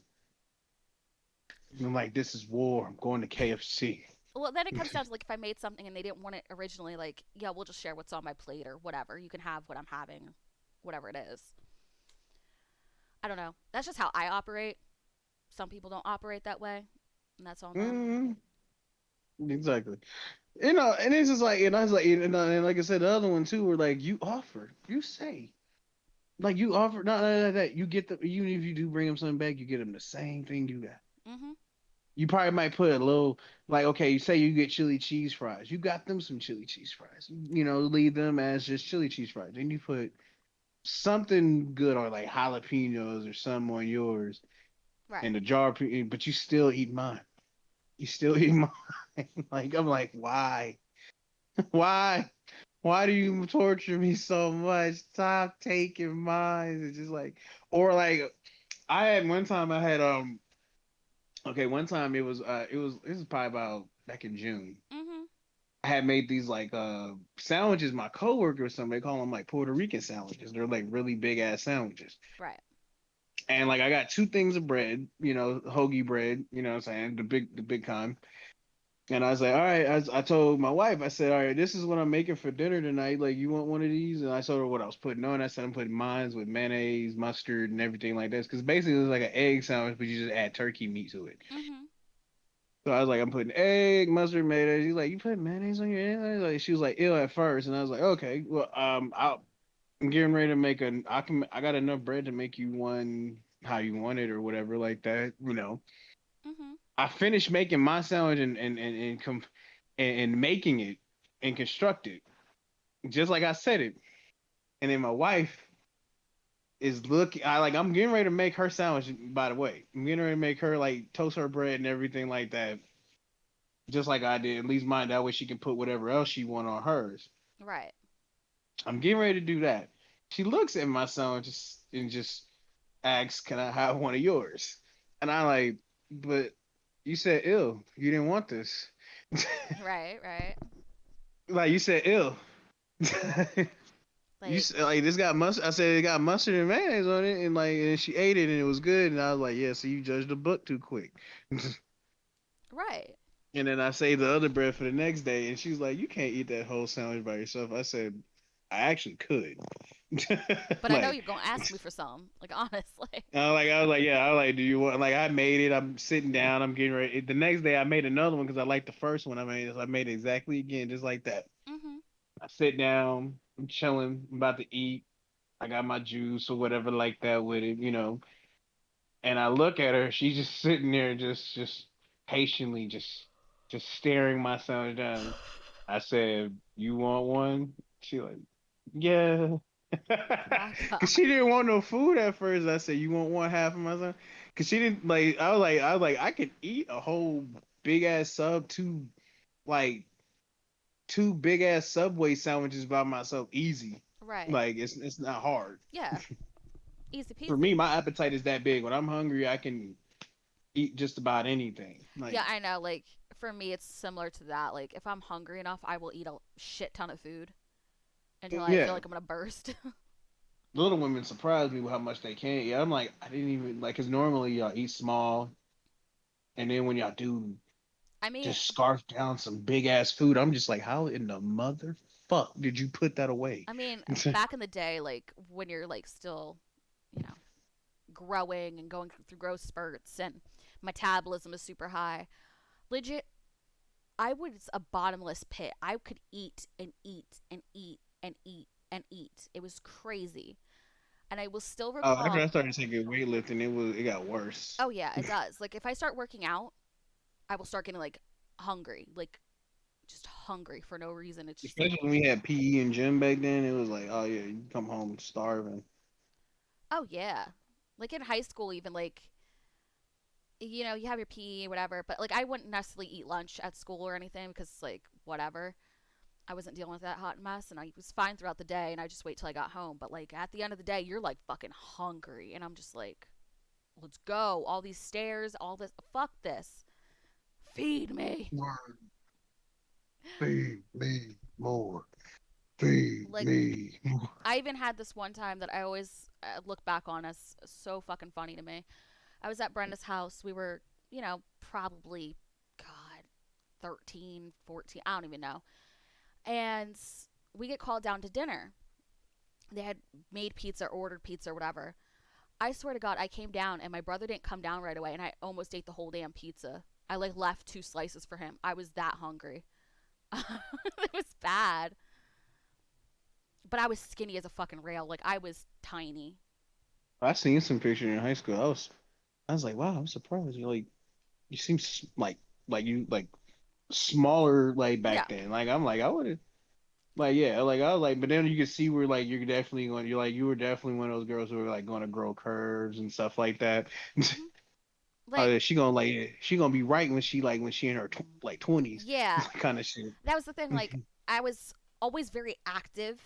I'm like, this is war. I'm going to KFC. Well, then it comes down to like if I made something and they didn't want it originally, like, yeah, we'll just share what's on my plate or whatever. You can have what I'm having, whatever it is. I don't know. That's just how I operate. Some people don't operate that way, and that's on them. Mm, exactly. And it's just like, and I was like, and like I said, the other one too, were like, you offer, you say, like you offer, not that you get the, even if you do bring them something back, you get them the same thing you got. Mhm. You probably might put a little, like, okay, you say you get chili cheese fries, you got them some chili cheese fries, leave them as just chili cheese fries. Then you put something good or like jalapenos or something on yours Right. in the jar, but you still eat mine. You still eat mine. Like I'm like, why? Why? Why do you torture me so much? Stop taking mine. It's just like, or like, I had one time I had okay, one time it was probably about back in June. Mhm. I had made these like sandwiches. My coworker or something, they call them like Puerto Rican sandwiches. They're like really big ass sandwiches. Right. And like I got two things of bread, hoagie bread, what I'm saying, the big kind. And I was like, all right, I told my wife, I said, all right, this is what I'm making for dinner tonight. Like, you want one of these? And I told her what I was putting on. I said, I'm putting mines with mayonnaise, mustard, and everything like this. Because basically, it's like an egg sandwich, but you just add turkey meat to it. Mhm. So I was like, I'm putting egg, mustard, mayonnaise. He's like, you put mayonnaise on your egg? Like, she was like, ill at first. And I was like, okay, well, I'm getting ready to make I got enough bread to make you one how you want it or whatever like that. Mhm. I finished making my sandwich and making it and construct it just like I said it. And then my wife is looking. I'm getting ready to make her sandwich. By the way, I'm getting ready to make her like toast her bread and everything like that, just like I did. At least mine. That way she can put whatever else she want on hers. Right. I'm getting ready to do that. She looks at my sandwich and just asks, "Can I have one of yours?" And I like, but you said ill. You didn't want this. Right. Right. Like you said ill. Like, like this got mustard. I said it got mustard and mayonnaise on it, and like and she ate it and it was good, and I was like, yeah, so you judged the book too quick. right. And then I saved the other bread for the next day, and she's like, you can't eat that whole sandwich by yourself. I said, I actually could. But I know Like, you're gonna ask me for some. Like, honestly. I was like, yeah, I was like, do you want? Like, I made it. I'm sitting down. I'm getting ready. The next day, I made another one because I liked the first one I made. So I made it exactly again, just like that. Mhm. I sit down. I'm chilling. I'm about to eat. I got my juice or whatever like that with it. And I look at her. She's just sitting there, just patiently, just staring my sandwich down. I said, "You want one?" She like, "Yeah." My Cause God. she didn't want no food at first. I said, "You want one half of my son?" Cause she didn't like. I was like, I could eat a whole big ass sub, like two big ass Subway sandwiches by myself, easy. Right. Like it's not hard. Yeah. Easy For me, peasy. my appetite is that big. When I'm hungry, I can eat just about anything. Like, Yeah, I know. Like, for me, it's similar to that. Like, if I'm hungry enough, I will eat a shit ton of food until I feel yeah, like I'm gonna burst. little women surprise me with how much they can eat. I'm like, I didn't even like, cause normally y'all eat small, and then when y'all do I mean, just scarf down some big ass food, I'm just like, how in the mother fuck did you put that away? I mean, back in the day, like when you're like still, you know, growing and going through growth spurts and metabolism is super high. Legit, I was a bottomless pit. I could eat and eat and eat and eat and eat. It was crazy. And I will still Oh, after recall, I started taking weightlifting, it got worse. oh yeah, it does. Like if I start working out, I will start getting like hungry, like just hungry for no reason. It's just like, Especially when we had PE and gym back then, it was like, oh yeah, you come home starving. oh yeah. Like in high school even like you have your PE whatever, but like I wouldn't necessarily eat lunch at school or anything because like whatever. I wasn't dealing with that hot mess and I was fine throughout the day and I just wait till I got home. But like at the end of the day, you're like fucking hungry and I'm just like, let's go. All these stairs, all this fuck this. Feed me. Word, feed me more. Feed Like me more. I even had this one time that I always look back on as so fucking funny to me. I was at Brenda's house. We were, probably god 13, 14, I don't even know. And we get called down to dinner. They had made pizza, ordered pizza, or whatever. I swear to God, I came down and my brother didn't come down right away, and I almost ate the whole damn pizza. I like left 2 slices for him. I was that hungry. It was bad, but I was skinny as a fucking rail. Like I was tiny. I seen some pictures in high school. I was like, wow, I'm surprised. You seem like you like smaller like Yeah, back then. Like I'm like I would have like yeah like I was like, but then you could see where like you're definitely going. You were definitely one of those girls who were like going to grow curves and stuff like that. hmm Oh, like yeah, she gonna be right when she in her like 20s yeah, kind of shit. that was the thing. Like I was always very active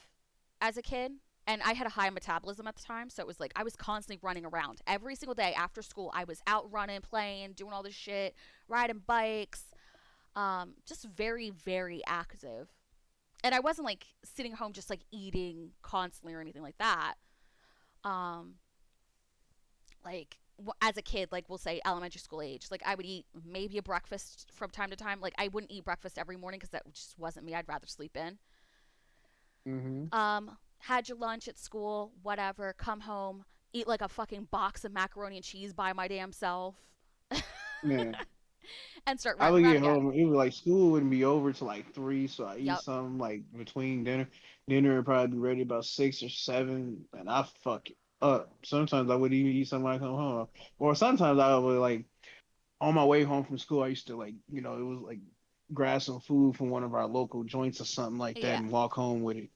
as a kid. And I had a high metabolism at the time, so it was like I was constantly running around. Every single day after school, I was out running, playing, doing all this shit, riding bikes, just very, very active. And I wasn't like sitting home just like eating constantly or anything like that. Um, like as a kid, like we'll say elementary school age, like I would eat maybe a breakfast from time to time. Like I wouldn't eat breakfast every morning because that just wasn't me. I'd rather sleep in. Hmm. Had your lunch at school, whatever. Come home, eat like a fucking box of macaroni and cheese by my damn self, Yeah. and start I running would around get again. home. It was like school wouldn't be over till like 3, so I eat Yep. something like between dinner. Dinner would probably be ready about 6 or 7, and I fuck it up. Sometimes I would even eat something when I come home, or sometimes I would like on my way home from school. I used to like it was like grab some food from one of our local joints or something like that Yeah. and walk home with it.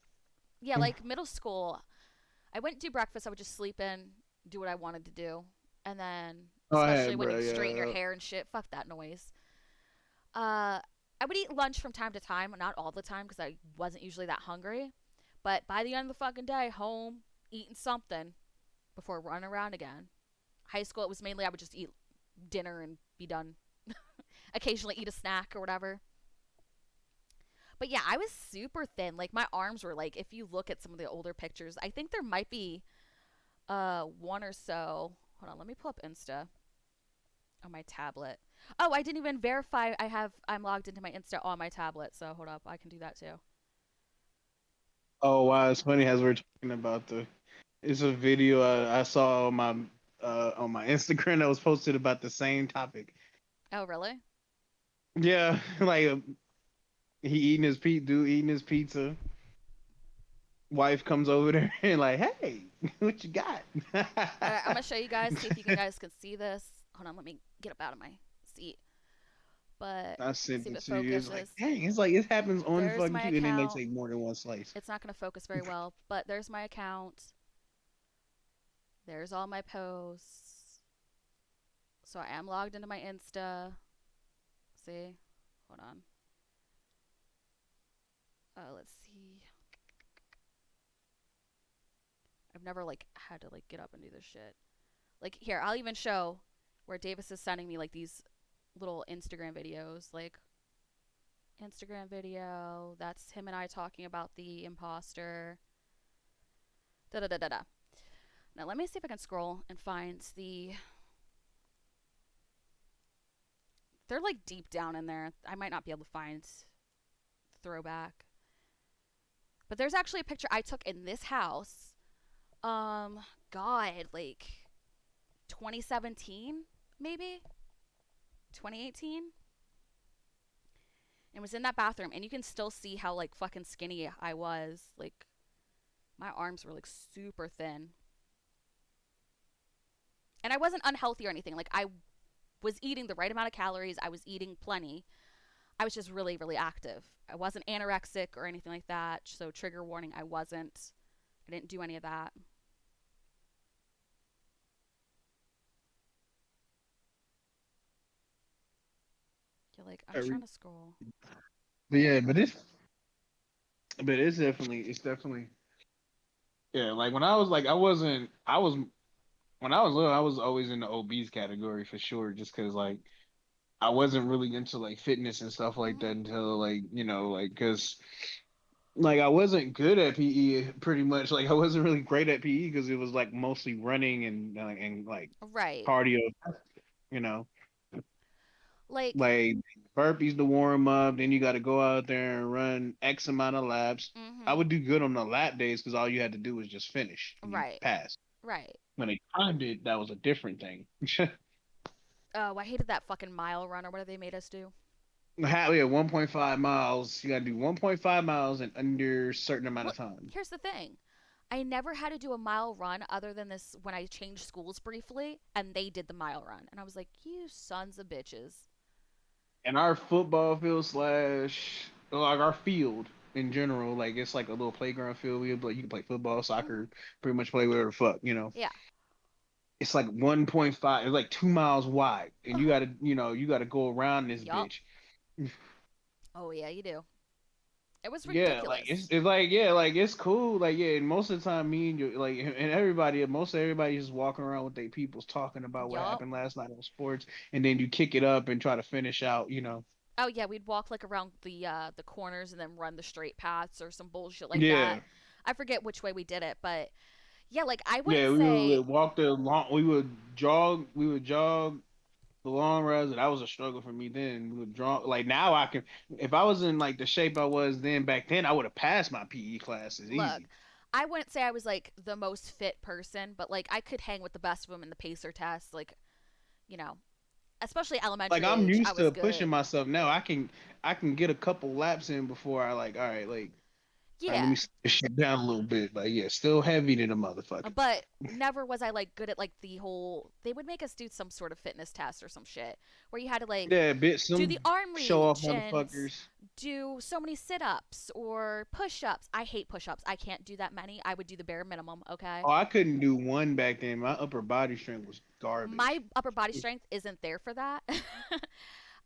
Yeah. Like middle school, I wouldn't do breakfast. I would just sleep in, do what I wanted to do, and then Oh, I especially had when bro, you straighten your yeah. hair and shit, fuck that noise. Uh, I would eat lunch from time to time, not all the time because I wasn't usually that hungry. But by the end of the fucking day, home eating something before running around again. High school, it was mainly I would just eat dinner and be done. Occasionally eat a snack or whatever. But yeah, I was super thin. Like my arms were like, if you look at some of the older pictures, I think there might be one or so. Hold on, let me pull up Insta on my tablet. Oh, I didn't even verify I'm logged into my Insta on my tablet. So hold up, I can do that too. Oh wow, it's funny as we're talking about the. It's a video I saw on my Instagram that was posted about the same topic. Oh, really? Yeah, like he dude eating his pizza. Wife comes over there and like, hey, what you got? All right, I'm gonna show you guys. See if you guys can see this. Hold on, let me get up out of my seat. But I let's see sent if it it to you. It's like, focuses. dang, it's like it happens on There's fucking my cue, and then they account. take more than one slice. It's not gonna focus very well, but there's my account. There's all my posts. So I am logged into my Insta. See? Hold on. Let's see. I've never like had to like get up and do this shit. Like here, I'll even show where Davis is sending me like these little Instagram videos. Like Instagram video. That's him and I talking about the imposter. Da da da da da. Now let me see if I can scroll and find the. They're like deep down in there. I might not be able to find throwback. But there's actually a picture I took in this house. Um, God, like 2017, maybe 2018. It was in that bathroom, and you can still see how like fucking skinny I was. Like my arms were like super thin, and I wasn't unhealthy or anything. Like I was eating the right amount of calories. I was eating plenty. I was just really, really active. I wasn't anorexic or anything like that. So trigger warning, I wasn't. I didn't do any of that. You're like, I'm trying to scroll. But yeah, but it's definitely yeah. Like when I was like I was when I was little I was always in the obese category for sure, just because like I wasn't really into like fitness and stuff like that Mm-hmm. until like like because like I wasn't good at PE pretty much. Like I wasn't really great at PE because it was like mostly running and like Right. cardio, you know, Like, like burpees to warm up. Then you got to go out there and run X amount of laps. I mm-hmm. would do good on the lap days because all you had to do was just finish and you Right. pass. Right. When they timed it, that was a different thing. Oh, I hated that fucking mile run or whatever they made us do. Yeah, 1.5 miles. You got to do 1.5 miles in under a certain amount Well, of time. here's the thing. I never had to do a mile run other than this when I changed schools briefly and they did the mile run. And I was like, you sons of bitches. And our football field slash like our field in general, like it's like a little playground field. You can play football, Mm-hmm. soccer, pretty much play whatever the fuck. Yeah. It's like 1.5, it's like 2 miles wide, and you gotta go around this Yup. bitch. Oh, yeah, you do. It was Yeah, like ridiculous. it's like yeah, like it's cool. Like yeah, and most of the time, me and you, like, and everybody, most of everybody just walking around with their peoples talking about what Yup. happened last night on sports, and then you kick it up and try to finish out. Oh, yeah, we'd walk like around the corners and then run the straight paths or some bullshit like that. Yeah, I forget which way we did it, but yeah, like I wouldn't yeah, say would walk the long. We would jog the long runs, and that was a struggle for me then. We would draw like now I can. If I was in like the shape I was then back then, I would have passed my PE classes look, easy. I wouldn't say I was like the most fit person, but like I could hang with the best of them in the pacer test. Like, you know, especially Like elementary I'm age, I used was to pushing good. myself now. I can get a couple laps in before I like. All right, like all right, let Yeah, me sit this shit down a little bit. Like yeah, still heavy than a motherfucker. but never was I like good at like the whole. They would make us do some sort of fitness test or some shit where you had to like Yeah, bit do some the arm show off reach and motherfuckers. do so many sit-ups or push-ups. I hate push-ups. I can't do that many. I would do the bare minimum, okay? Oh, I couldn't do one back then. My upper body strength was My garbage. upper body strength isn't there for that.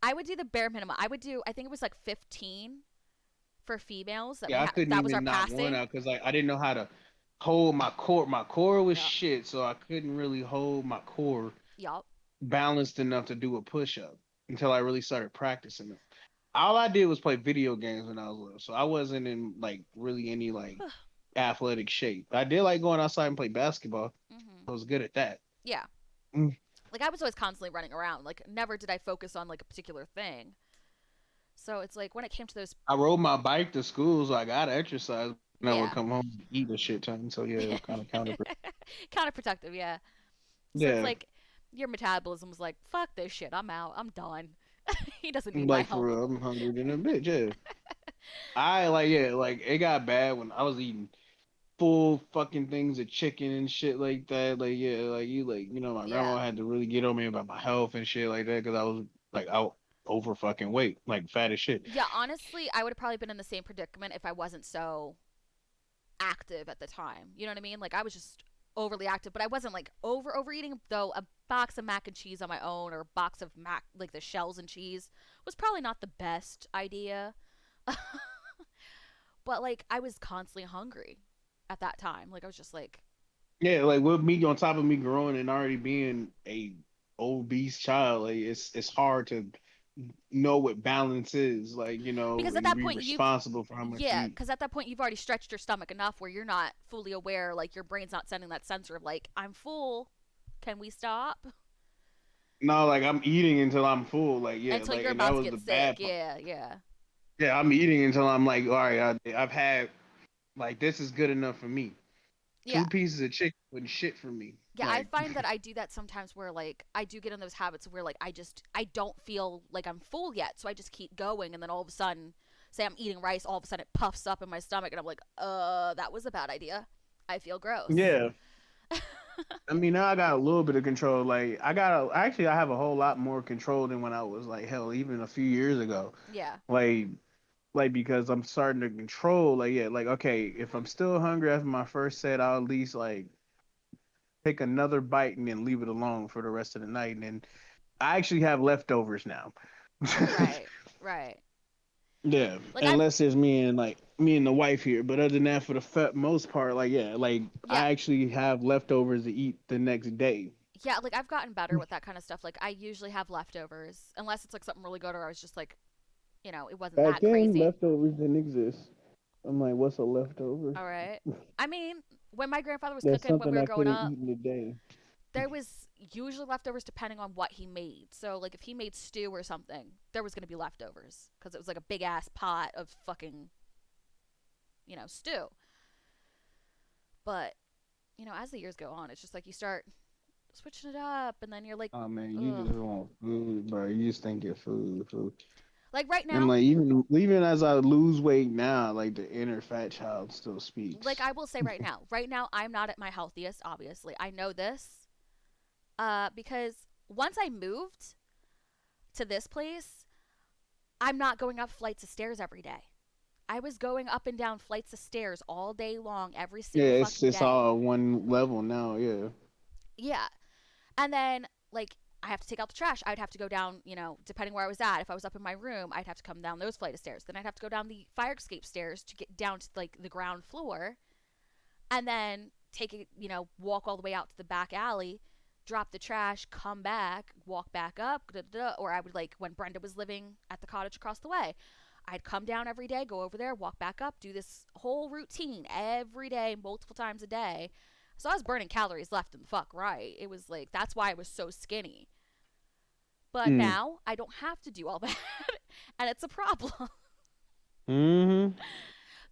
I would do the bare minimum. I would do I think it was like 15 for females that Yeah, I couldn't that was our even knock one passing. out because like I didn't know how to hold my core. My core was Yeah. shit, so I couldn't really hold my core Yup. balanced enough to do a push up until I really started practicing them. all I did was play video games when I was little, so I wasn't in like really any like athletic shape. I did like going outside and play basketball. Hmm. I was good at that. Yeah. Mm. Like I was always constantly running around. Like never did I focus on like a particular thing. So it's like when it came to those, I rode my bike to school, so I got exercise. And I would yeah. come home and eat a shit ton. So yeah, it was kind of counterproductive. Counterproductive, yeah. So it's Yeah, like your metabolism was like, fuck this shit, I'm out, I'm done. He doesn't need my like for help. real, I'm hungry than a bitch. Yeah, I like yeah, like it got bad when I was eating full fucking things of chicken and shit like that. Like yeah, like my Yeah. grandma had to really get on me about my health and shit like that because I was like out over fucking weight, like fat as shit. Yeah, honestly, I would have probably been in the same predicament if I wasn't so active at the time. You know what I mean? Like I was just overly active, but I wasn't like overeating. Though a box of mac and cheese on my own, or a box of mac like the shells and cheese, was probably not the best idea. But like I was constantly hungry at that time. Like I was just like, Yeah, like with me on top of me growing and already being a obese child, like it's hard to know what balance is. Like because at and that be point you've responsible for how much you yeah, eat. because at that point you've already stretched your stomach enough where you're not fully aware. Like your brain's not sending that sensor of like I'm full. Can we stop? No, like I'm eating until I'm full. Like yeah, Until like you're and that about to was get the sick. bad part. Yeah, yeah. Yeah, I'm eating until I'm like, all right, I've had like this is good enough for me. Yeah. 2 pieces of chicken wouldn't shit for me. Yeah, I Like find that I do that sometimes where like I do get in those habits where like I don't feel like I'm full yet, so I just keep going and then all of a sudden say I'm eating rice, all of a sudden it puffs up in my stomach and I'm like, that was a bad idea. I feel gross. yeah, I mean now I got a little bit of control. Like I have a whole lot more control than when I was like hell even a few years ago. Yeah. Like because I'm starting to control like yeah like okay if I'm still hungry after my first set I'll at least like take another bite and then leave it alone for the rest of the night and then I actually have leftovers now. Right. Right. Yeah, Like I've unless there's me and the wife here, but other than that, for the most part, like yeah, like yeah, I actually have leftovers to eat the next day. yeah, like I've gotten better with that kind of stuff. Like I usually have leftovers unless it's like something really good or I was just like, it wasn't Back that then, crazy. leftovers didn't exist. I'm like, what's a leftover? All right. I mean, when my grandfather was That's cooking when we something were I growing couldn't up, eat in a day. there was usually leftovers depending on what he made. So like if he made stew or something, there was gonna be leftovers because it was like a big ass pot of fucking stew. But as the years go on, it's just like you start switching it up, and then you're like, Oh man, you ugh. just want food, bro. You just think of food, food. Like right And now, like even as I lose weight now, like the inner fat child still like speaks. I will say right now, I'm not at my healthiest. Obviously, I know this. Because once I moved to this place, I'm not going up flights of stairs every day. I was going up and down flights of stairs all day long, every Yeah, single fucking it's day. all one level now. Yeah. Yeah. And then, like, I have to take out the trash. I'd have to go down, depending where I was at. If I was up in my room, I'd have to come down those flight of stairs. Then I'd have to go down the fire escape stairs to get down to, like, the ground floor. And then take it, walk all the way out to the back alley, drop the trash, come back, walk back up. Da, da, da. Or I would, like, when Brenda was living at the cottage across the way, I'd come down every day, go over there, walk back up, do this whole routine every day, multiple times a day. So I was burning calories left and the fuck right. It was like, that's why I was so skinny. But Mm. now I don't have to do all that. And it's a problem. Hmm.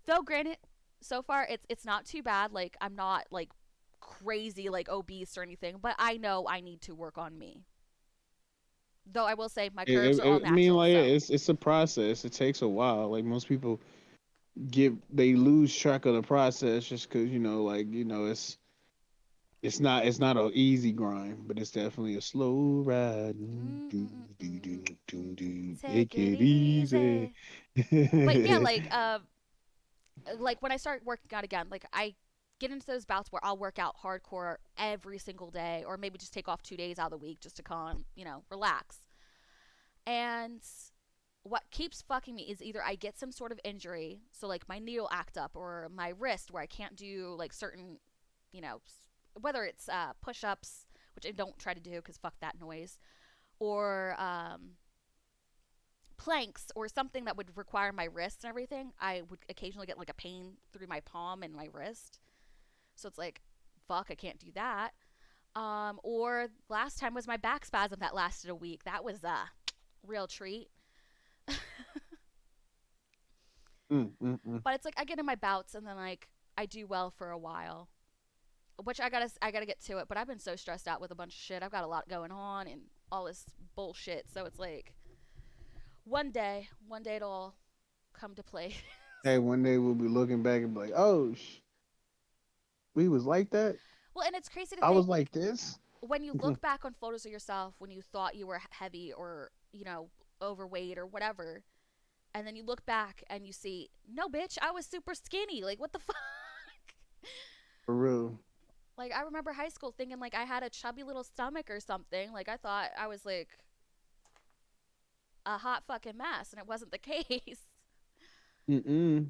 Though, granted, so far it's not too bad. Like, I'm not like crazy, like obese or anything, but I know I need to work on me. Though I will say my curves are all I mean, natural, like, yeah, so. it's a process. It takes a while. Like most people they lose track of the process just because it's not an easy grind, but it's definitely a slow ride. Do, do, do, do, do. Take Take it it easy. easy. But yeah, like when I start working out again, like I get into those bouts where I'll work out hardcore every single day, or maybe just take off 2 days out of the week just to relax. And what keeps fucking me is either I get some sort of injury, so like my knee will act up, or my wrist where I can't do like certain, you know, whether it's push ups, which I don't try to do because fuck that noise, or planks or something that would require my wrist and everything, I would occasionally get like a pain through my palm and my wrist. So it's like, fuck, I can't do that. Or last time was my back spasm that lasted a week. That was a real treat. Mm, mm, mm. But it's like I get in my bouts and then like I do well for a while, which I gotta get to it. But I've been so stressed out with a bunch of shit. I've got a lot going on and all this bullshit. So it's like one day it'll all come to play. Hey, one day we'll be looking back and be like, oh, we was like that. Well, and it's crazy to I was think like this. when you look back on photos of yourself when you thought you were heavy or overweight or whatever, and then you look back and you see, no, bitch, I was super skinny. Like, what the fuck? For real. Like, I remember high school thinking like I had a chubby little stomach or something. Like, I thought I was like a hot fucking mess, and it wasn't the case. Mm-mm.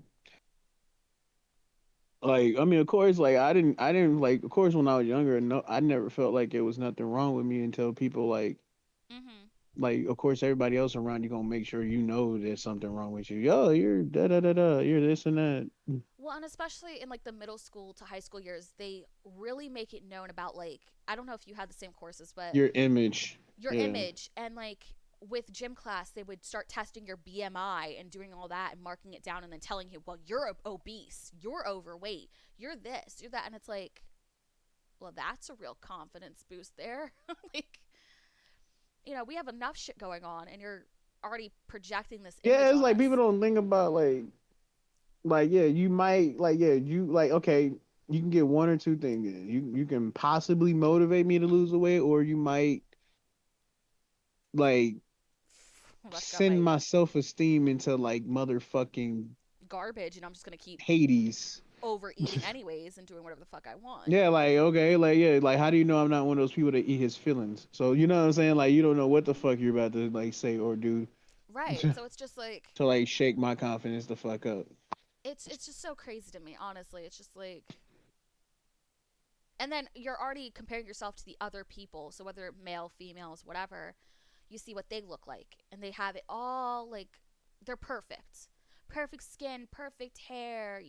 Like, I mean, of course, like I didn't like. Of course, when I was younger, no, I never felt like it was nothing wrong with me until people Mm-hmm. of course, everybody else around you gonna make sure you know there's something wrong with you. Yo, you're da da da da. You're this and that. Well, and especially in like the middle school to high school years, they really make it known about like I don't know if you had the same courses, but Your image. your Yeah. image and like with gym class they would start testing your BMI and doing all that and marking it down and then telling you, well, you're obese, you're overweight, you're this, you're that, and it's like, well, that's a real confidence boost there. Like, we have enough shit going on and you're already projecting this Yeah, image it's on like us. people don't think about yeah, you might you okay, you can get one or two things. You can possibly motivate me to lose the weight, or you might like Fuck up send my my self esteem into like motherfucking garbage and I'm just gonna keep Hades. overeating anyways and doing whatever the fuck I want. Yeah, like okay, like yeah, like how do you know I'm not one of those people that eat his feelings? So you know what I'm saying? Like you don't know what the fuck you're about to like say or do Right. So it's just like to like shake my confidence the fuck up. it's just so crazy to me, honestly. It's just like, and then you're already comparing yourself to the other people. So whether male, females, whatever, you see what they look like, and they have it all like they're perfect, perfect skin, perfect hair,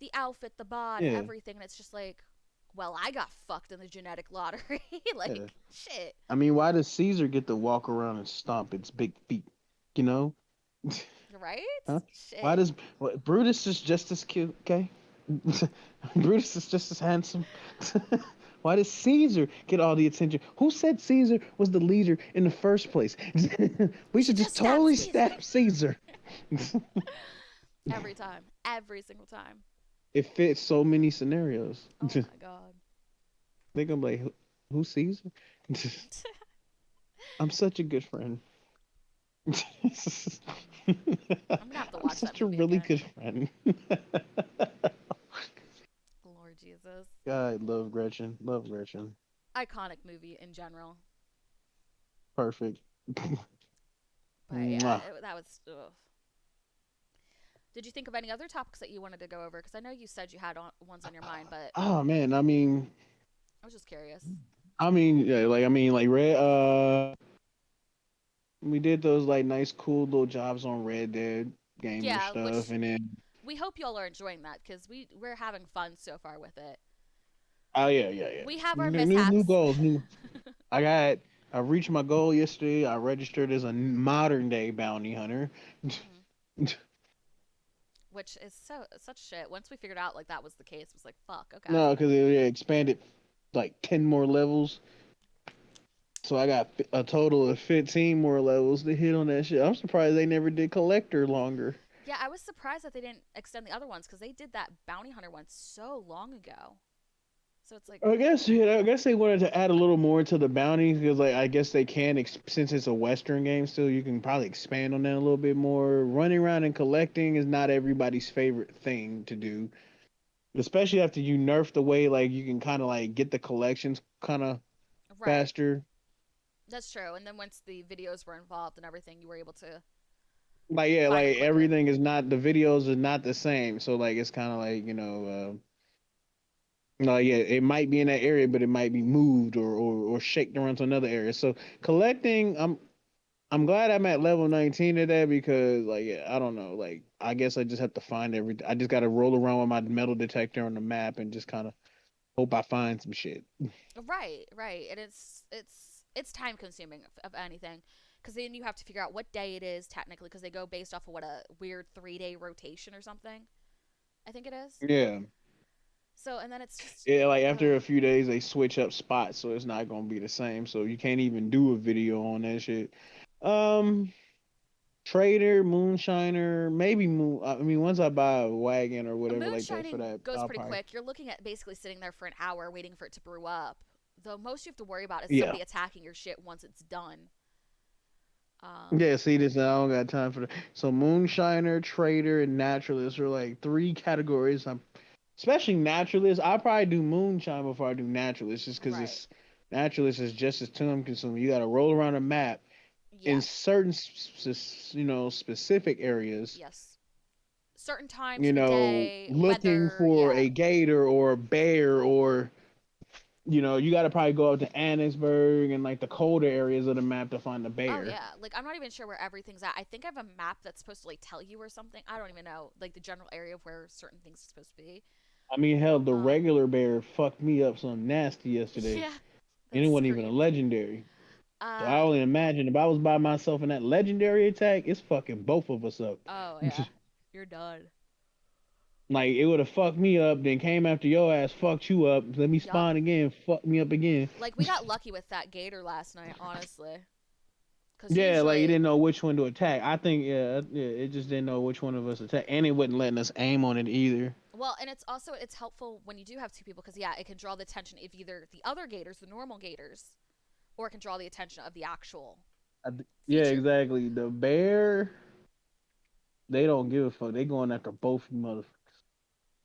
the outfit, the bod, Yeah, everything, and it's just like, well, I got fucked in the genetic lottery. yeah. Like, shit. I mean, why does Caesar get to walk around and stomp its big feet? You know? Right? Huh? Why Shit. does Brutus is just as cute? Okay, Brutus is just as handsome. Why does Caesar get all the attention? Who said Caesar was the leader in the first place? We We should should just just stab totally Caesar. stab Caesar. Every time, every single time. It fits so many scenarios. Oh my god. They gonna be like, who's Caesar? I'm such a good friend. I'm gonna have to I'm watch that such a movie really again. good friend. Lord Jesus. God, love Gretchen. Love Gretchen. Iconic movie in general. Perfect. But yeah, Mwah. that was. Ugh. Did you think of any other topics that you wanted to go over? Because I know you said you had ones on your mind, but Oh man, I was just curious. yeah, like Red. We did those like nice, cool little jobs on Red Dead gamer Yeah, stuff, which and then we hope y'all are enjoying that because we're having fun so far with it. oh yeah, yeah, yeah. We have our New mishaps. goals. New. I got. I reached my goal yesterday. I registered as a modern day bounty hunter. Hmm. Which is such shit. Once we figured out like that was the case, it was like, fuck, okay. No, because it expanded like 10 more levels. So I got a total of 15 more levels to hit on that shit. I'm surprised they never did collector longer. Yeah, I was surprised that they didn't extend the other ones because they did that bounty hunter one so long ago. So it's like, I guess they wanted to add a little more to the bounties because, like, I guess they can since it's a Western game. Still, you can probably expand on that a little bit more. Running around and collecting is not everybody's favorite thing to do, especially after you nerf the way like you can kind of like get the collections kind of right, faster. that's true. And then once the videos were involved and everything, you were able to Like yeah, find it like quicker. everything is not the videos are not the same. So like it's kind of like no, yeah, it might be in that area, but it might be moved or shaped around to another area. So collecting, I'm glad I'm at level 19 today because, like, yeah, I don't know. Like, I guess I just have to find every. I just got to roll around with my metal detector on the map and just kind of hope I find some shit. Right, right, and it's time consuming of anything, because then you have to figure out what day it is technically, because they go based off of what a weird 3 day rotation or something. I think it is. Yeah. So and then it's just, Yeah, like ugh. after a few days, they switch up spots, so it's not gonna be the same. So you can't even do a video on that shit. Um, Trader, Moonshiner, maybe Moon. I mean, once I buy a wagon or A whatever like that for moonshining that, goes I'll pretty probably. quick. You're looking at basically sitting there for an hour waiting for it to brew up. The most you have to worry about is Yeah, somebody attacking your shit once it's done. Um, yeah. See this? I don't got time for that. So Moonshiner, Trader, and Naturalist are like three categories. I'm especially Naturalist. I probably do Moonshine before I do Naturalist, just because right. it's Naturalist is just as time consuming. You got to roll around a map in Yeah. certain specific areas, Yes. Certain times of the day, looking weather. for Yeah. a gator or a bear, or you got to probably go up to Annisburg and like the colder areas of the map to find the Oh bear. yeah. Like I'm not even sure where everything's at. I think I have a map that's supposed to like tell you or something. I don't even know like the general area of where certain things are supposed to be. I mean, hell, the Um. regular bear fucked me up some nasty yesterday, Yeah. and That it wasn't even a screamed. legendary. So I Uh. only imagine if I was by myself in that legendary attack, it's fucking both of us up. Oh yeah. You're done. Like it would have fucked me up, then came after your ass, fucked you up, let me Yup. spawn again, fuck me up again. Like we got lucky with that gator last night, honestly. Because Yeah, like it usually, didn't know which one to attack. I think yeah, it just didn't know which one of us attack, and it wasn't letting us aim on it either. well, and it's also it's helpful when you do have two people because yeah, it can draw the attention of either the other gators, the normal gators, or it can draw the attention of the actual Yeah, feature. exactly. The bear, they don't give a fuck. They going after both you motherfuckers.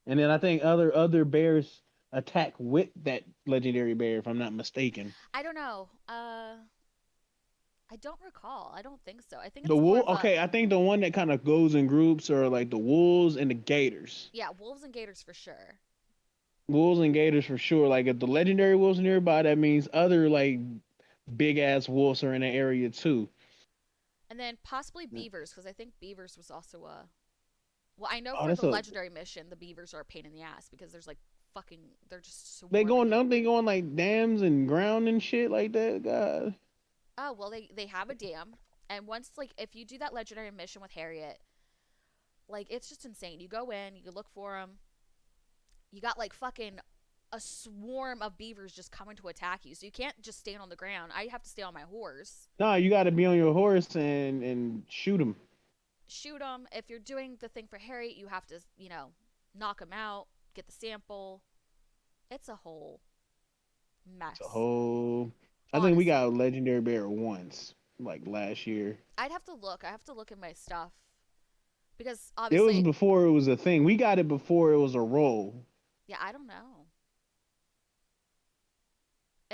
And then I think other bears attack with that legendary bear, if I'm not mistaken. I don't know. I don't recall. I don't think so. I think The it's more wool, of a okay, I think the one that kind of goes in groups are like the wolves and the gators. yeah, wolves and gators for sure. Wolves and gators for sure. Like if the legendary wolves are nearby, that means other like big ass wolves are in the area too. And then possibly beavers because I think beavers was also a well, I know Oh, for that's the a legendary mission, the beavers are a pain in the ass because there's like fucking they're just they swarming going you. don't they going like dams and ground and shit like that. God, Oh, well they have a dam and once like if you do that legendary mission with Harriet, like it's just insane. You go in, you look for them. You got like fucking a swarm of beavers just coming to attack you. So you can't just stand on the ground. I have to stay on my horse. nah, you got to be on your horse and shoot them. Shoot them. If you're doing the thing for Harriet, you have to, knock them out, get the sample. It's a whole It's a mess. whole. I think we got Honestly. a legendary bear once, like last year. I'd have to look. I have to look at my stuff because It was obviously, before it was a thing. We got it before it was a roll. yeah, I don't know.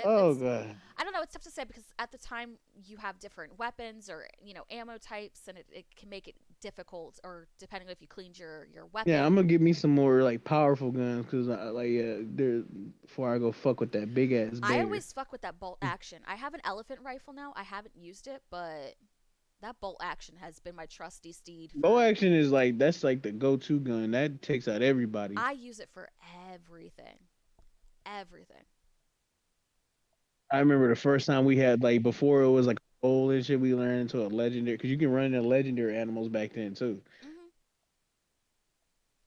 Oh It's god. I don't know. It's tough to say because at the time you have different weapons or ammo types, and it can make it difficult. Or depending on if you cleaned your Yeah, I'm weapon. gonna get me some more like powerful guns because like there before I go fuck with that big ass I bear. always fuck with that bolt action. I have an elephant rifle now. I haven't used it, but that bolt action has been my trusty steed Bow for. action is like that's like the go to gun that takes out everybody. I use it for everything, everything. I remember the first time we had like before it was like old and shit. We learned into a legendary because you can run into legendary animals back then too. Hmm.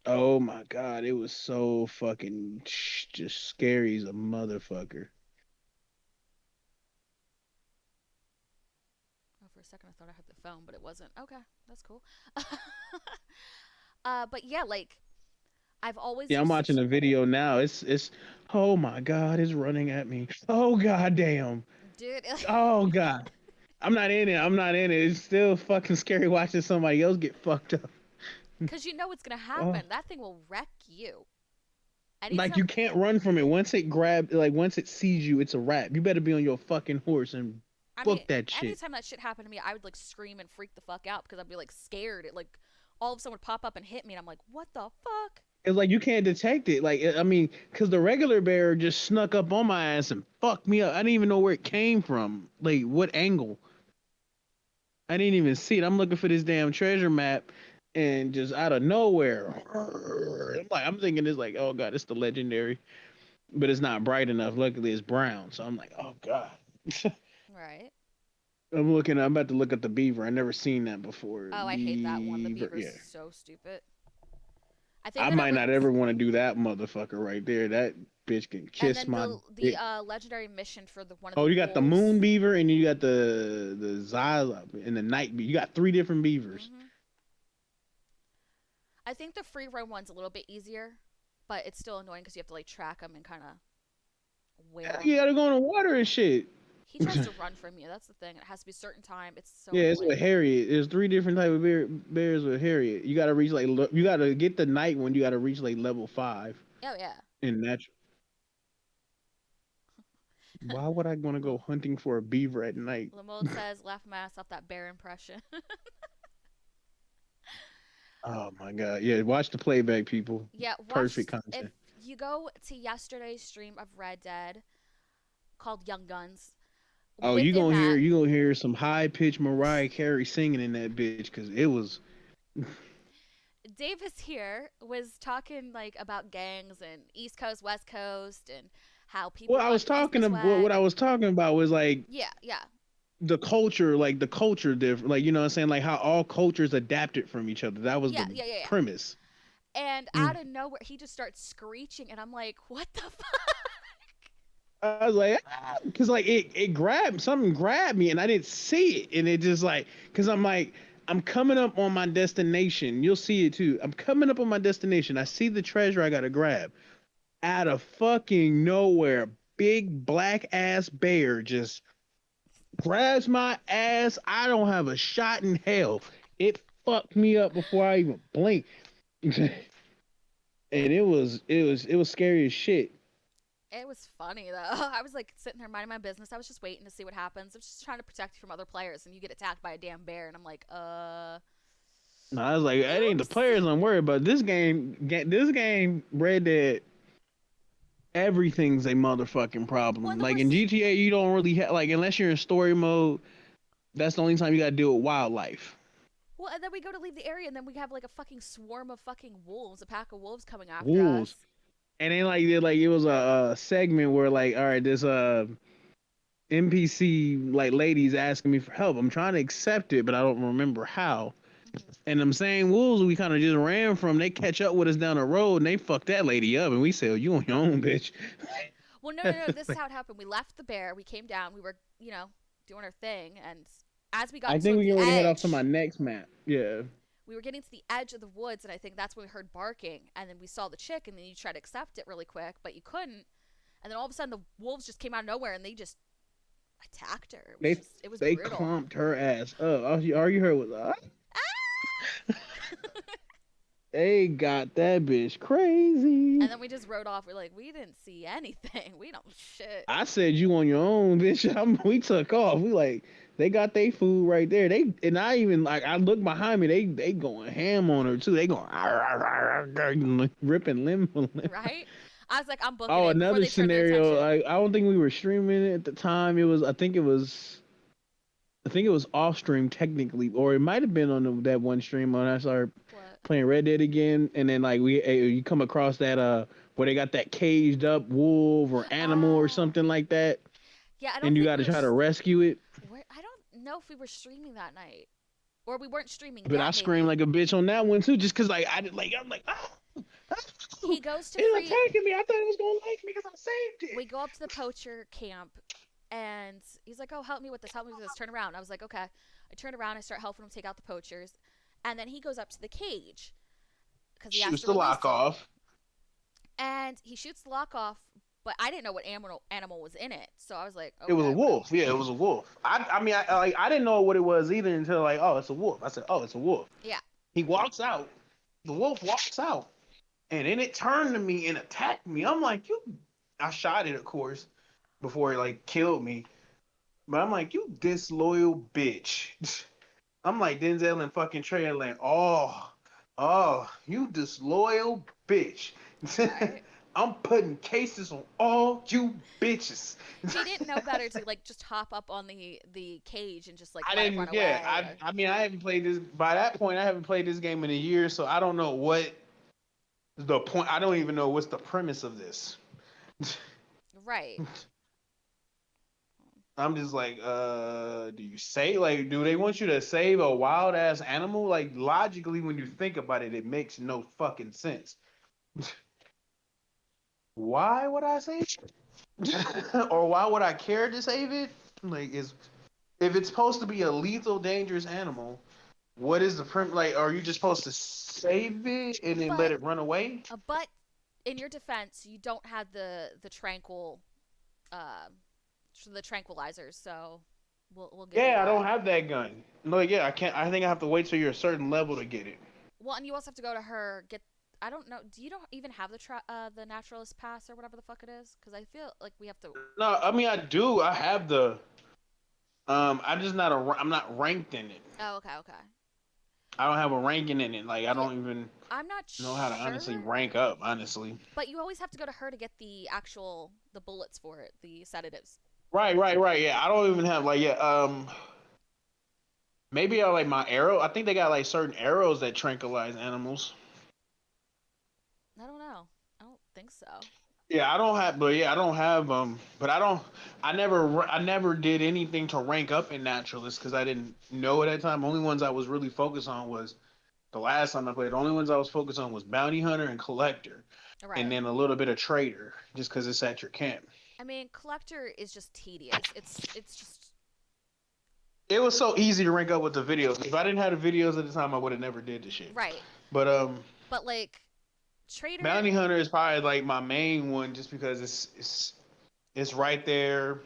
Oh my god, it was so fucking just scary as a motherfucker. Oh, for a second I thought I had the phone, but it wasn't. Okay, that's cool. But yeah, like I've always Yeah, I'm used watching such. a video now. It's oh my god, it's running at me. Oh god damn. Dude. Oh god. I'm not in it. I'm not in it. It's still fucking scary watching somebody else get fucked up. Because you know what's gonna Oh. happen. That thing will wreck you. Like Anytime, you can't run from it. Once it sees you, it's a wrap. You better be on your fucking horse and I mean, book that shit. anytime that shit happened to me, I would like scream and freak the fuck out because I'd be like scared. It like all of a sudden would pop up and hit me, and I'm like, what the fuck? It's like you can't detect it. Like I mean, because the regular bear just snuck up on my ass and fucked me up. I didn't even know where it came from. Like what angle? I didn't even see it. I'm looking for this damn treasure map, and just out of nowhere, I'm thinking it's like, oh god, it's the legendary, but it's not bright enough. Luckily, it's brown, so I'm like, oh god. Right. I'm about to look at the beaver. I never seen that before. Oh, I hate that one. The Beaver, beaver's yeah. so stupid. I think I that it might was, not ever want to do that motherfucker right there. That bitch can and kiss then my the dick. legendary mission for the one of the Oh, you got the moon wolves. beaver and you got the Zyla and the night beaver. You got three different beavers. Hmm. I think the free roam one's a little bit easier, but it's still annoying because you have to like track them and kind of wear You them. gotta go in the water and shit. He tries to run from you. That's the thing. It has to be a certain time. It's so Yeah, it's with annoying. Harriet. There's three different type of bears with Harriet. You gotta reach like you gotta get the night one. You gotta reach like level 5 Oh yeah. in natural. Why would I want to go hunting for a beaver at night? Lamode says, "Laugh my ass off that bear impression." Oh my god! Yeah, watch the playback, people. Yeah, Perfect watch if content. you go to yesterday's stream of Red Dead called Young Guns. Oh, Within that, you gonna hear some high pitched Mariah Carey singing in that bitch because it was. Davis here was talking like about gangs and East Coast, West Coast, and how What people I run was things talking this about, way. what I was talking about was like Yeah, yeah, the culture different. Like you know what I'm saying, like how all cultures adapted from each other. That was yeah, the yeah, yeah, yeah. premise. And out of nowhere, he just starts screeching, and I'm like, "What the fuck?" I was like, because like it grabbed something grabbed me and I didn't see it and it just like because I'm like I'm coming up on my destination. You'll see it too. I'm coming up on my destination. I see the treasure I gotta grab. Out of fucking nowhere, big black ass bear just grabs my ass. I don't have a shot in hell. It fucked me up before I even blinked. And it was scary as shit. It was funny though. I was like sitting there minding my business. I was just waiting to see what happens. I was just trying to protect you from other players, and you get attacked by a damn bear, and I'm like, No, I was like, that ain't the oops. players I'm worried about. This game, Red Dead, everything's a motherfucking Well, and problem. the Like in worst. GTA, you don't really have like unless you're in story mode. That's the only time you gotta deal with wildlife, Well, and then we go to leave the area, and then we have like a fucking swarm of fucking wolves, a pack of wolves coming after wolves, us. and then like it was a segment where like, all right, this NPC like ladies asking me for help. I'm trying to accept it, but I don't remember how. Hmm. And them same wolves we kind of just ran from, they catch up with us down the road and they fuck that lady up, and we say, oh, you on your own, bitch. Well, no, no, no. This is how it happened. We left the bear. We came down. We were, doing our thing, and as we got I to think we the can already head off to my edge, next map. Yeah. we were getting to the edge of the woods, and I think that's when we heard barking, and then we saw the chick, and then you tried to accept it really quick, but you couldn't, and then all of a sudden the wolves just came out of nowhere, and they just attacked her. It was They just, it was they brutal. clumped her ass up. All you heard was they got that bitch And crazy. then we just rode off. We're like, we didn't see anything. We don't shit. I said you on your own, bitch. We took off. We like they got their food right there. They and I even like I look behind me. They going ham on her too. They going ripping limb from limb. Right? I was like, I'm booking Oh, it before another they turn their scenario. attention. I don't think we were streaming it at the time. It was I think it was off stream technically, or it might have been on that one stream when I started What? playing Red Dead again, and then like you come across that where they got that caged up wolf or animal or Oh. something like that, Yeah, I don't and you think got we to were. try to rescue it. I don't know if we were streaming that night. Or we weren't streaming But I yet, screamed maybe. like a bitch on that one too, just cause like I'm like He goes to it's free. attacking me. I thought it was gonna like me because I saved it. We go up to the poacher camp, and he's like, "Oh, help me with this, help me with this, turn around." I was like, "Okay." I turn around, I start helping him take out the poachers, and then he goes up to the cage because he has Shoots to the release lock it, off. and he shoots the lock off, but I didn't know what animal was in it, so I was like, It was a "Okay, whatever." wolf. Yeah, it was a wolf. I mean, I didn't know what it was either until like, oh, it's a wolf. I said, oh, it's a wolf. Yeah. He walks out. The wolf walks out, and then it turned to me and attacked me. I'm like, you. I shot it, of course, before it like killed me. But I'm like, you disloyal bitch. I'm like Denzel and fucking Trey and like, oh, you disloyal bitch. Right. I'm putting cases on all you bitches. He didn't know better to like just hop up on the cage and just like I let it run didn't. Yeah, away. I mean, I haven't played this. By that point, I haven't played this game in a year, so I don't know what the point. I don't even know what's the premise of this. Right. I'm just like, do you say like, do they want you to save a wild ass animal? Like logically, when you think about it, it makes no fucking sense. Why would I save it? Or why would I care to save it? Like, is if it's supposed to be a lethal, dangerous animal, what is the like? Are you just supposed to save it and then let But it run away? but in your defense, you don't have the tranquil uh the tranquilizers, so we'll give you Yeah, I don't that. have that gun. No, yeah, I can't. I think I have to wait till you're a certain level to get it. Well, and you also have to go to her get. I don't know. Do you don't even have the naturalist pass or whatever the fuck it is? Because I feel like we have to. No, I mean I do. I have the. I'm just not a. I'm not ranked in it. Oh, okay, okay. I don't have a ranking in it. Like I Yeah, don't even I'm not know how to honestly sure, rank up. Honestly. but you always have to go to her to get the actual the bullets for it, the sedatives. Right, right, right. Yeah, I don't even have like yeah. Maybe I like my arrow. I think they got like certain arrows that tranquilize animals. I don't know. I don't think so. Yeah, I don't have, but yeah, I don't have but I don't. I never did anything to rank up in naturalist because I didn't know at that time. Only ones I was really focused on was the last time I played. The only ones I was focused on was bounty hunter and collector, and Right. then a little bit of trader, just because it's at your camp. I mean, collector is just tedious. It's just It was so easy to rank up with the videos. If I didn't have the videos at the time, I would have never did the shit. right. But But like trader, bounty hunter is probably like my main one, just because it's right there.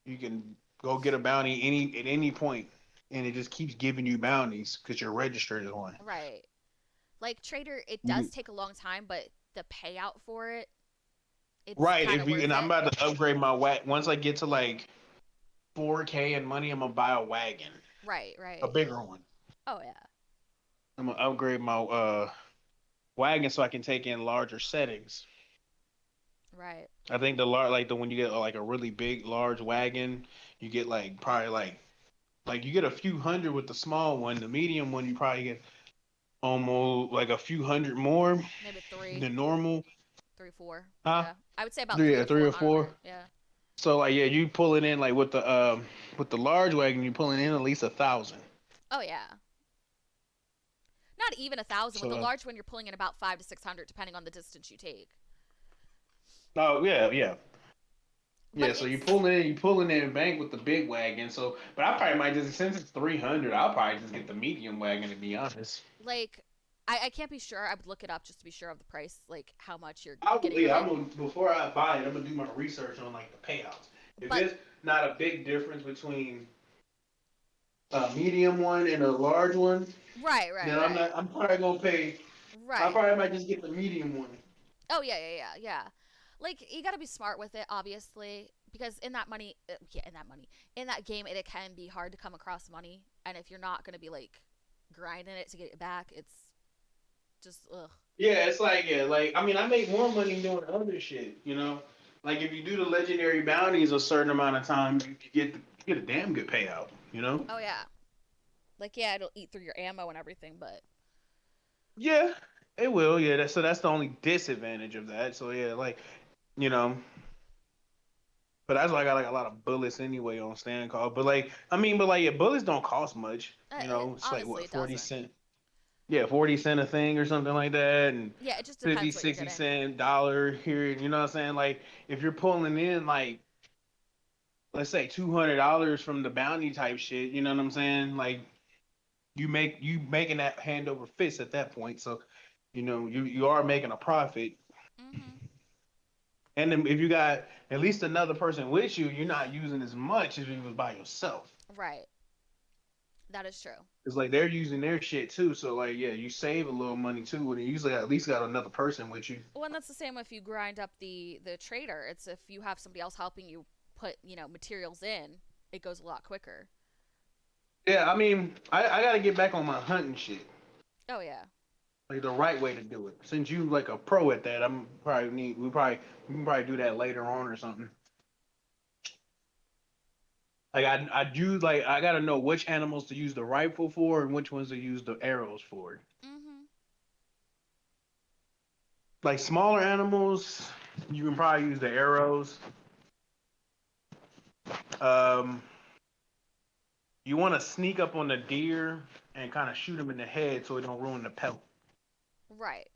You can go get a bounty at any point, and it just keeps giving you bounties because you're registered as one. right. Like trader, it does You, take a long time, but the payout for it, it's right. kind If of you worth and I'm it. about to upgrade my wag. Once I get to like 4K in money, I'm gonna buy a wagon, Right, a right. bigger one. Oh yeah. I'm gonna upgrade my wagon so I can take in larger settings. Right. I think like the when you get like a really big large wagon, you get like probably like you get a few hundred with the small one. The medium one you probably get almost like a few hundred more Maybe three, than normal. three, four. Huh? Yeah. I would say about Three, three yeah, to three four or four. armor. Yeah. So like yeah, you pull it in like with the large wagon, you pulling in at least 1,000. Oh yeah. Not even 1,000. With So the large one, you're pulling in about 500 to 600, depending on the distance you take. oh yeah, yeah. But Yeah, so it's you pulling in bank with the big wagon. So, but I probably might just since it's 300, I'll probably just get the medium wagon to be honest. like I can't be sure. I would look it up just to be sure of the price, like how much you're getting Yeah, of I'm it. gonna before I buy it, I'm gonna do my research on like the payouts. If But it's not a big difference between a medium one and a large one, right, right, then I'm right, not. I'm probably gonna pay. I right. probably might just get the medium one. Oh yeah, yeah, yeah, yeah. Like you got to be smart with it, obviously, because in that money, yeah, in that money, in that game, it can be hard to come across money, and if you're not gonna be like grinding it to get it back, it's just ugh. Yeah, it's like yeah, like I mean, I make more money doing other shit. Like if you do the legendary bounties a certain amount of time, you get a damn good payout. Oh yeah, like yeah, it'll eat through your ammo and everything, but Yeah, it will. Yeah, that's the only disadvantage of that. So yeah, like you know, but that's why I got like a lot of bullets anyway on stand call. But like I mean, but like yeah, bullets don't cost much. It's like honestly, what it 40 doesn't. cent. Yeah, 40 cent a thing or something like that, and Yeah, it just 50, depends what you're 60 getting. cent dollar here. You know what I'm saying? Like if you're pulling in like let's say $200 from the bounty type shit. You know what I'm saying? Like you making that hand over fist at that point. So you are making a profit. Mhm. And then if you got at least another person with you, you're not using as much as if you was by yourself. Right. That is true. It's like they're using their shit too. So like yeah, you save a little money too, and you usually at least got another person with you. Well, and that's the same if you grind up the trader. It's if you have somebody else helping you put materials in, it goes a lot quicker. Yeah, I mean, I gotta get back on my hunting shit. Oh yeah. Like the right way to do it. Since you like a pro at that, I'm probably need we can probably do that later on or something. Like I do like I gotta know which animals to use the rifle for and which ones to use the arrows for. Mhm. Like smaller animals, you can probably use the arrows. Um, you want to sneak up on the deer and kind of shoot him in the head so it don't ruin the pelt. Right.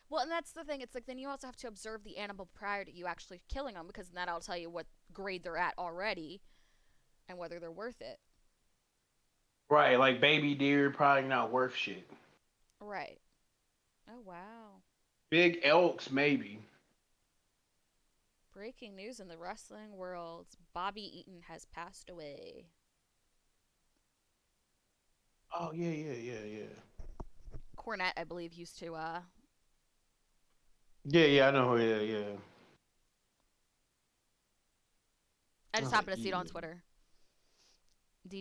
Well, and that's the thing. It's like then you also have to observe the animal prior to you actually killing them because then that'll tell you what grade they're at already and whether they're worth it. Right, like baby deer probably not worth shit. Right. Oh wow. Big elks maybe. Breaking news in the wrestling world. Bobby Eaton has passed away. Oh yeah, yeah, yeah, yeah. Cornette, I believe, used to Yeah, yeah, I know. Yeah, yeah. I I just was like, happened to see it on yeah. Twitter.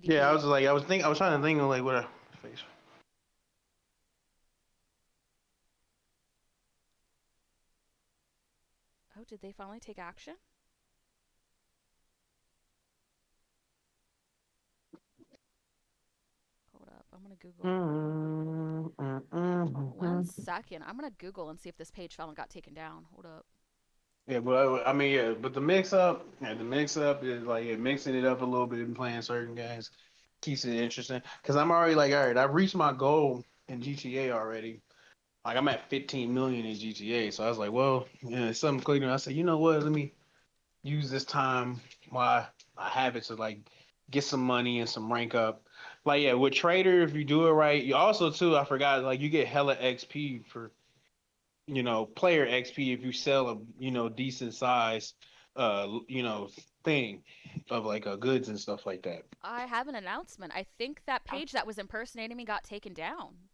Yeah, I DDP. was like, I was trying to think of like what a face. Oh, did they finally take action? Hold up. I'm going to Google. One second. I'm going to Google and see if this page finally got taken down. Hold up. Yeah, but I mean, yeah, but the mix up is like mixing it up a little bit and playing certain games keeps it interesting. Cause I'm already like, all right, I've reached my goal in GTA already. Like I'm at 15 million in GTA, so I was like, well, yeah, something clicking. I said, you know what? Let me use this time while I have it to like get some money and some rank up. Like yeah, with Trader, if you do it right, you also too, I forgot, like you get hella XP for player XP if you sell a decent size thing of like goods and stuff like that. I have an announcement. I think that page that was impersonating me got taken down.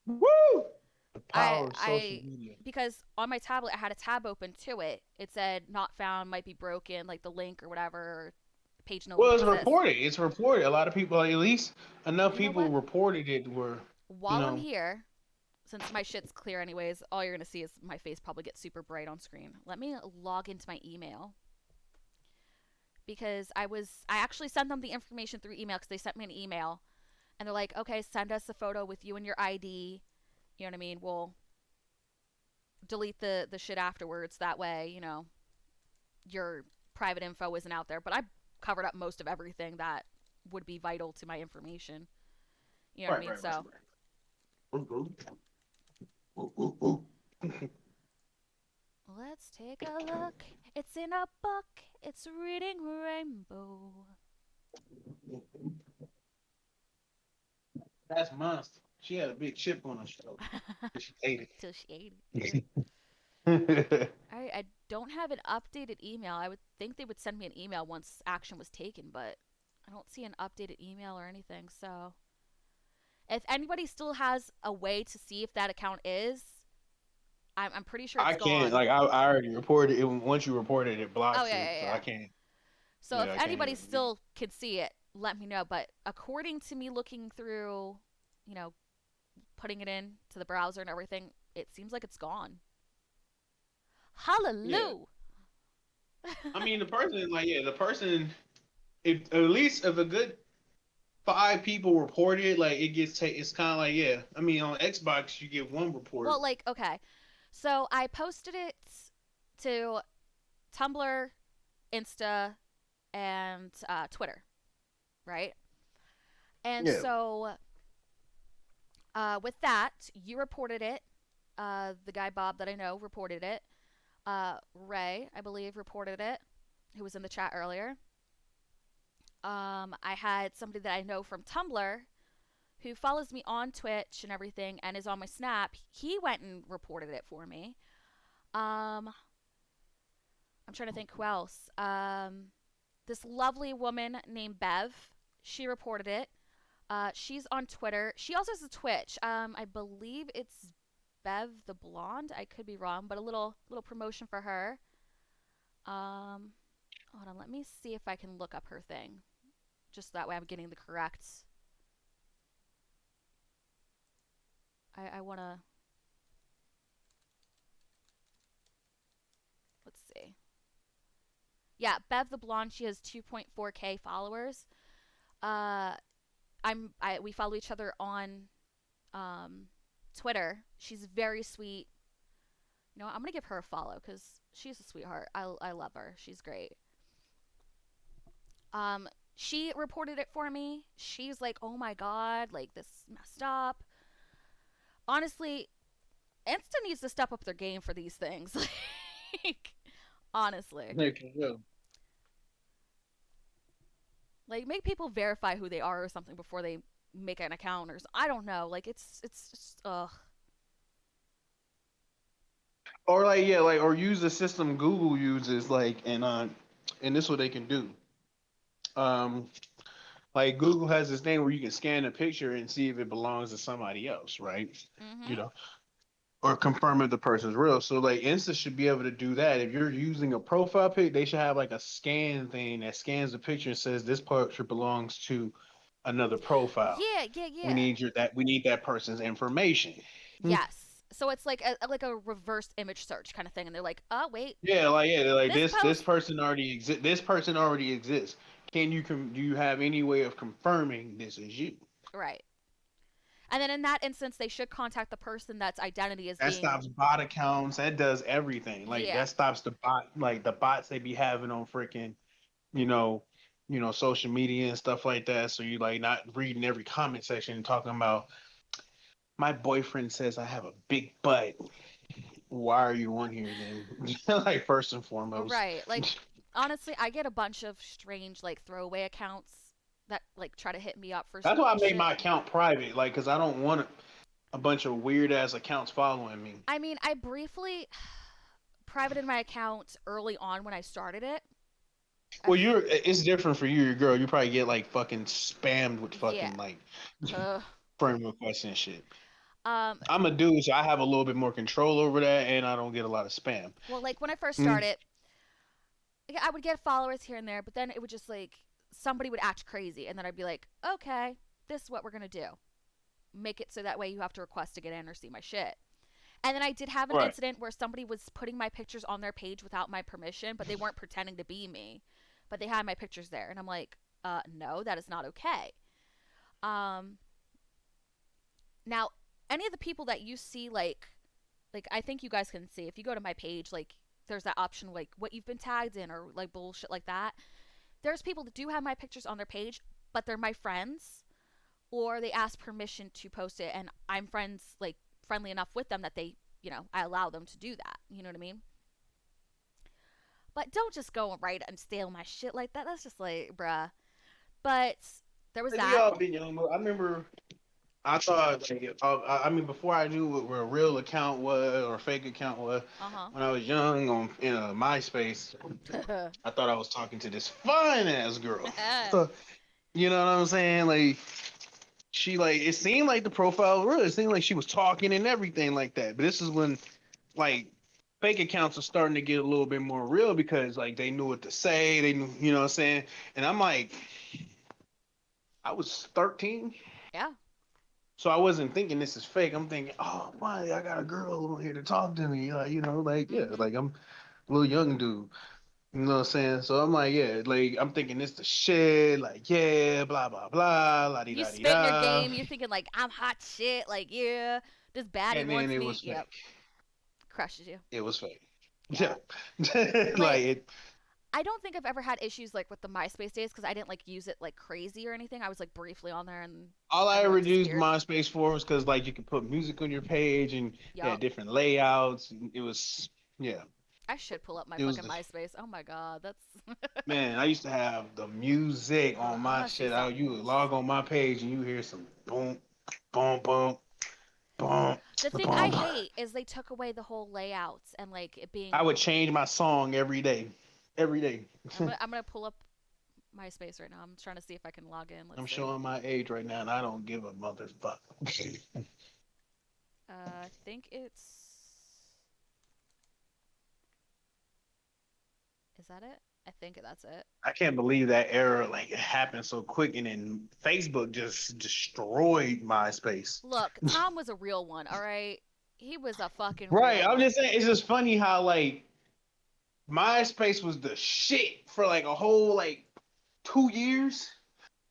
Woo! The I power of social I media. because on my tablet I had a tab open to it. It said not found, might be broken, like the link or whatever, or page no Well, longer it's exists. reported. It's reported. A lot of people, like, at least enough You know people what? reported it. Were you While I'm know? here, since my shit's clear anyways, all you're gonna see is my face probably get super bright on screen. Let me log into my email because I actually sent them the information through email because they sent me an email and they're like, okay, send us a photo with you and your ID. You know what I mean? We'll delete the shit afterwards. That way, your private info isn't out there. But I covered up most of everything that would be vital to my information. You know what I Right, mean? right, right, So right. Ooh, ooh, ooh. let's take a look. It's in a book. It's reading Rainbow. That's monster. She had a big chip on her shoulder. She ate Till she ate it. it. I don't have an updated email. I would think they would send me an email once action was taken, but I don't see an updated email or anything. So if anybody still has a way to see if that account is, I'm pretty sure I it's can't. gone. Like I already reported it. Once you reported it, Oh blocks yeah, it. yeah, So I yeah. can't. So if Yeah, I can't anybody even. still can see it, let me know. But according to me looking through, you know, putting it in to the browser and everything, it seems like it's gone. Yeah. Hallelujah. I mean, the person, like, yeah, the person, if at least if a good five people report it, like, it gets taken. It's kind of like, yeah. I mean, on Xbox, you get one report. Well, like, okay. So I posted it to Tumblr, Insta, and Twitter, right? And Yeah. so with that, you reported it. The guy Bob that I know reported it. Ray, I believe, reported it, who was in the chat earlier. I had somebody that I know from Tumblr who follows me on Twitch and everything and is on my Snap. He went and reported it for me. Um, I'm trying to think who else. This lovely woman named Bev, she reported it. She's on Twitter. She also has a Twitch. I believe it's Bev the Blonde. I could be wrong, but a little promotion for her. Um, hold on, let me see if I can look up her thing. Just that way I'm getting the correct. I wanna, let's see. Yeah, Bev the blonde. She has 2.4K followers. Uh, we follow each other on um, Twitter. She's very sweet. You know, I'm gonna give her a follow because she's a sweetheart. I love her. She's great. Um, she reported it for me. She's like, oh my god, like this is messed up. Honestly, Insta needs to step up their game for these things. Like, honestly, Like, yeah. like make people verify who they are or something before they make an account or I don't know. Like it's just ugh. Or like yeah, like or use the system Google uses, like and this is what they can do. Um, like Google has this thing where you can scan a picture and see if it belongs to somebody else, right? You Mhm. know, or confirm if the person's real. So like Insta should be able to do that. If you're using a profile pic, they should have like a scan thing that scans the picture and says this picture belongs to another profile. Yeah, yeah, We yeah. need we need that person's information. Hmm. Yes. So it's like a reverse image search kind of thing, and they're like, oh wait, Yeah, they're like this this post, person already exists. This person already exists. Can you do you have any way of confirming this is you? right? And then in that instance, they should contact the person that's identity is That being, stops bot accounts. That does everything. Like yeah, that stops the bot, like the bots they be having on freaking, you know, social media and stuff like that. So you like not reading every comment section and talking about my boyfriend says I have a big butt. Why are you on here then? Like first and foremost. right. Like honestly, I get a bunch of strange like throwaway accounts that like try to hit me up for That's why I made shit. my account private, like, cause I don't want a bunch of weird ass accounts following me. I mean, I briefly privated my account early on when I started it. I Well, f- it's different for you, your girl. You probably get like fucking spammed with yeah. fucking like Uh, friend requests and shit. um. I'm a dude, so I have a little bit more control over that, and I don't get a lot of spam. Well, like when I first Mm. started, I would get followers here and there, but then it would just like somebody would act crazy, and then I'd be like, okay, this is what we're gonna do. Make it so that way you have to request to get in or see my shit. And then I did have an Right. incident where somebody was putting my pictures on their page without my permission, but they weren't pretending to be me, but they had my pictures there, and I'm like, no, that is not okay. Um, Now, any of the people that you see, like I think you guys can see if you go to my page, like there's that option like what you've been tagged in or like bullshit like that. There's people that do have my pictures on their page, but they're my friends, or they ask permission to post it, and I'm friendly enough with them that they, I allow them to do that. You know what I mean? But don't just go and write and steal my shit like that. That's just like, bruh. But there was Like, we that. all been young. I remember I thought, like, I mean, before I knew what a real account was or a fake account was, Uh when I was young on in MySpace, huh. I thought I was talking to this fine ass girl. So, you know what I'm saying? Like, she like it seemed like the profile was real. It seemed like she was talking and everything like that. But this is when like fake accounts are starting to get a little bit more real because like they knew what to say. They knew, you know what I'm saying? And I'm like, I was 13. Yeah. So I wasn't thinking this is fake. I'm thinking, oh, why I got a girl over here to talk to me, like yeah, Mhm. like I'm a little young dude, you know what I'm saying? So I'm like, yeah, like I'm thinking this the shit, like yeah, blah blah blah, la di You da di spitting your da, game. You thinking like I'm hot shit. Like yeah, this baddie and then wants it me. was Yep, fake. crushes you. It was fake. Yeah, Yeah. like Like it. I don't think I've ever had issues like with the MySpace days because I didn't like use it like crazy or anything. I was like briefly on there All I and then ever it used disappeared. MySpace for was because like you could put music on your page and it had Yup. different layouts. It was yeah, I should pull up my it was fucking the MySpace. Oh my god, that's. man, I used to have the music Hold on, on I'm my gonna see shit. something. You would log on my page and you hear some boom, boom, boom, boom, The thing I boom. hate is they took away the whole layouts and like it I being. would change my song every day. Every day. I'm gonna pull up MySpace right now. I'm trying to see if I can log in. Let's I'm see. showing my age right now and I don't give a motherfucker. I think it's. Is that it? I think that's it. I can't believe that era like it happened so quick, and then Facebook just destroyed MySpace. Look, Tom was a real one, all right? He was a fucking Right. real I'm one. just saying it's just funny how like MySpace was the shit for like a whole like 2 years,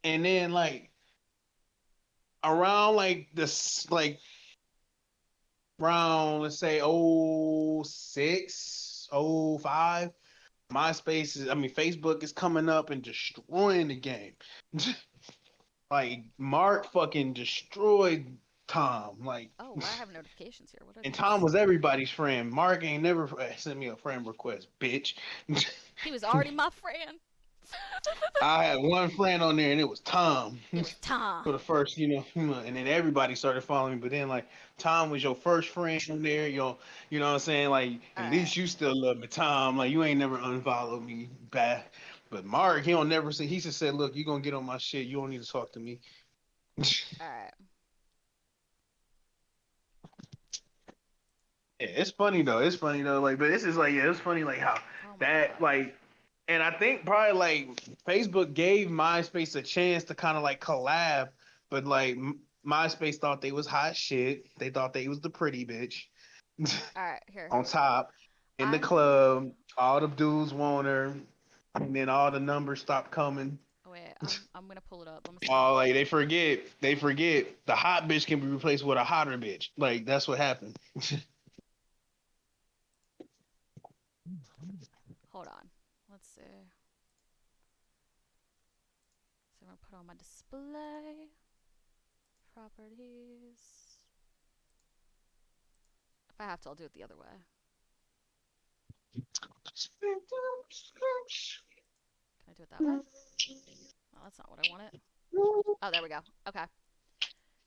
and then like around like this like around let's say oh 06, oh 05, MySpace is I mean Facebook is coming up and destroying the game. Like Mark fucking destroyed Tom. Like Oh, why I have notifications here? What are and Tom these? was everybody's friend. Mark ain't never sent me a friend request, bitch. He was already my friend. I had one friend on there and it was Tom. It was Tom. For the first, and then everybody started following me. But then, like, Tom was your first friend on there. You know what I'm saying? Like, All at right. least you still love me, Tom. Like, you ain't never unfollowed me back. But Mark, he don't never say. He just said, "Look, you gonna get on my shit. You don't need to talk to me." All right. Yeah, it's funny though. It's funny though. Like, but this is like, yeah, it's funny like how Oh my that god. like, and I think probably like Facebook gave MySpace a chance to kind of like collab, but like MySpace thought they was hot shit. They thought they was the pretty bitch All right, here. on top in the I'm club. All the dudes want her, and then all the numbers stopped coming. oh, wait. I'm going to pull it up. I'm going to see. Oh, like they forget the hot bitch can be replaced with a hotter bitch. Like that's what happened. Hold on. Let's see. So I'm going to put on my display properties. If I have to, I'll do it the other way. Can I do it that way? Oh, that's not what I wanted. Oh, there we go. Okay.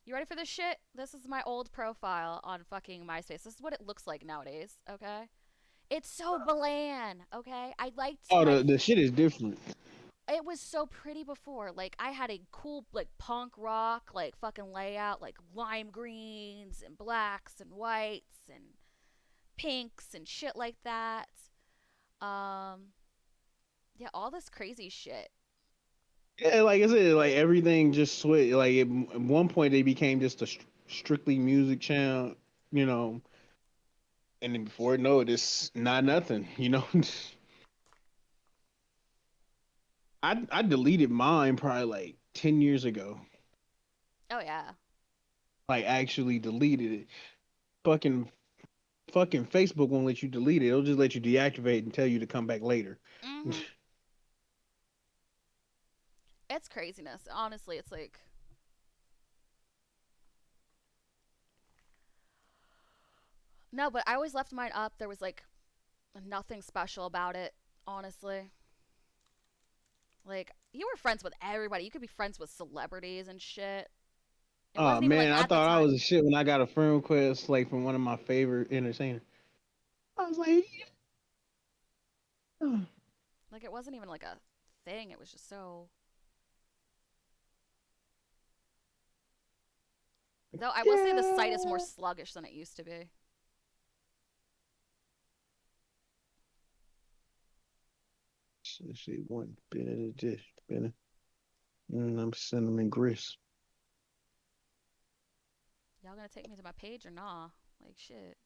You ready for this shit? This is my old profile on fucking MySpace. This is what it looks like nowadays, okay? It's so bland, okay? I liked Oh, my the shit is different. it was so pretty before. Like I had a cool like punk rock like fucking layout, like lime greens and blacks and whites and pinks and shit like that. Um yeah, all this crazy shit. Yeah, like I said, like everything just switched. Like at one point they became just a strictly music channel, you know, and then before it know it, it's not nothing, you know. I deleted mine probably like 10 years ago. Oh yeah. Like actually deleted it. Fucking fucking Facebook won't let you delete it. It'll just let you deactivate and tell you to come back later. Mhm. It's craziness. Honestly, it's like no, but I always left mine up. There was like nothing special about it, honestly. Like you were friends with everybody. You could be friends with celebrities and shit. It Oh wasn't even like man, I at the thought I was time. a shit when I got a friend request like from one of my favorite entertainers. I was like, yeah. Like it wasn't even like a thing. It was just so. Though I will say the site is more Yeah. sluggish than it used to be. She one bit of the dish, bit of, I'm cinnamon grits. Y'all gonna take me to my page or nah? Like shit.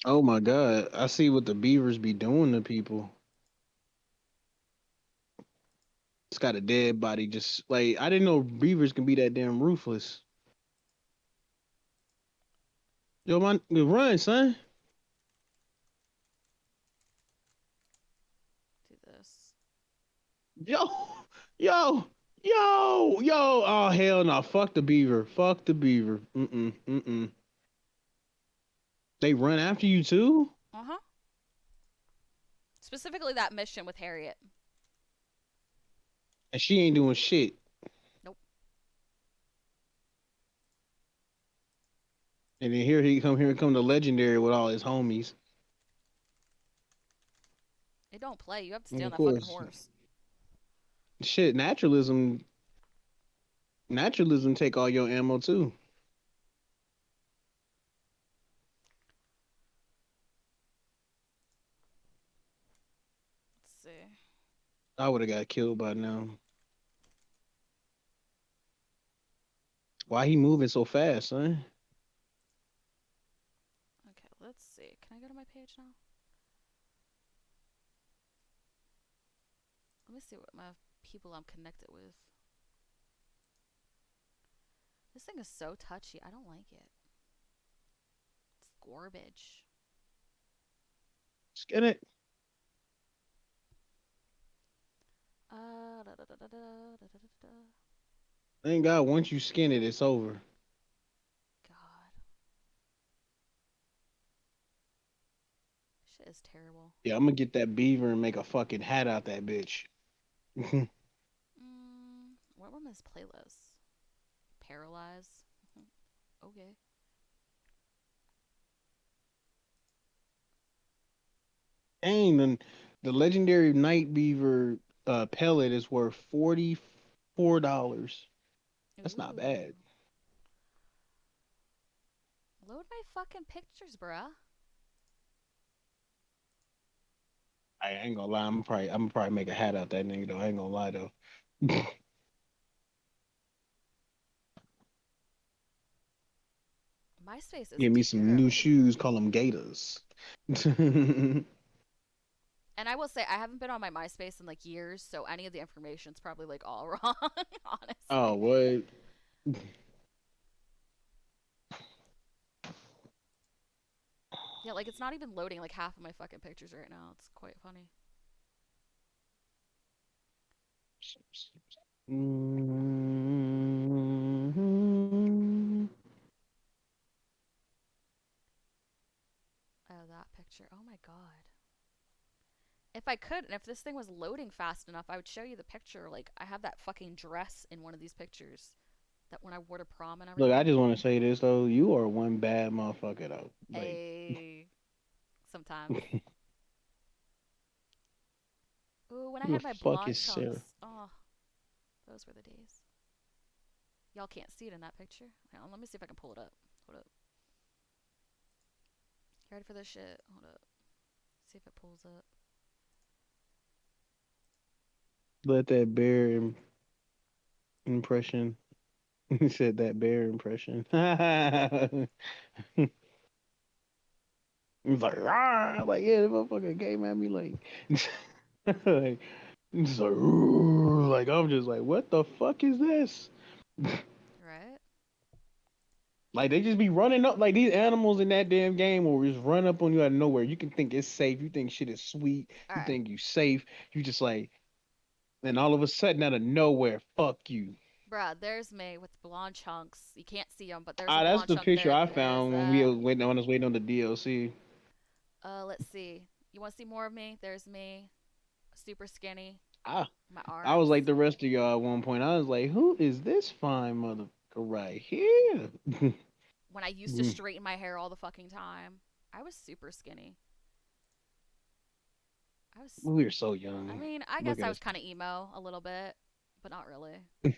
Oh my god, I see what the beavers be doing to people. It's got a dead body. Just like I didn't know beavers can be that damn ruthless. Yo, man, run, son. Do this. Yo, yo, yo. Oh hell no! Fuck the beaver. Fuck the beaver. Mm. They run after you too. Uh huh. Specifically that mission with Harriet. And she ain't doing shit. Nope. And then here come the legendary with all his homies. It don't play. You have to stay And on of that fucking course, horse. shit, naturalism take all your ammo too. see. I would have got killed by now. Why he moving so fast, son? Okay, let's see. Can I go to my page now? Let me see what my people I'm connected with. This thing is so touchy. I don't like it. It's garbage. Skin it. Da, da, da, da, da, da, da, da. Thank God, once you skin it, it's over. God, shit is terrible. Yeah, I'm gonna get that beaver and make a fucking hat out that bitch. What were his playlists? Paralyze. Okay. Dang, the legendary night beaver pellet is worth $44. That's not Ooh. bad. Load my fucking pictures, bruh. I ain't gonna lie, I'm gonna probably make a hat out that nigga though. I ain't gonna lie though. MySpace is Give me some new terrible. shoes, call them Gators. And I will say, I haven't been on my MySpace in like years, so any of the information's probably like all wrong, Oh, honestly. what? Yeah, like it's not even loading like half of my fucking pictures right now. It's quite funny. Mhm. Oh, that picture. Oh my god. If I could, and if this thing was loading fast enough, I would show you the picture. Like, I have that fucking dress in one of these pictures. That when I wore to prom and Look, I everything. just want to say this though. You are one bad motherfucker though. Like, A sometimes. Ooh, when I who the had my fuck blonde is Sarah? chunks. Oh, those were the days. Y'all can't see it in that picture. Hang on, let me see if I can pull it up. Hold up. You ready for this shit? Hold up. See if it pulls up. Let that impression. He said that bear impression. He's like, ah, like yeah, the motherfucker came at me like, like, just like, "Ooh," like I'm just like, what the fuck is this? Right? Like they just be running up like these animals in that damn game will just run up on you out of nowhere. You can think it's safe. You think shit is sweet. You Alright. think you safe. You just like, then all of a sudden out of nowhere, fuck you. Bruh, there's me with blonde chunks. You can't see them, but there's a Ah, that's blonde the chunk picture there. I There's found when we that. was waiting on us waiting on the DLC. Let's see. You want to see more of me? There's me. Super skinny. I My I was arms. like the rest of y'all at one point. I was like, who is this fine motherfucker right here? When I used to straighten my hair all the fucking time. I was super skinny. I was. We were so I young. mean, I Look guess at I us. was kind of emo a little bit, but not really.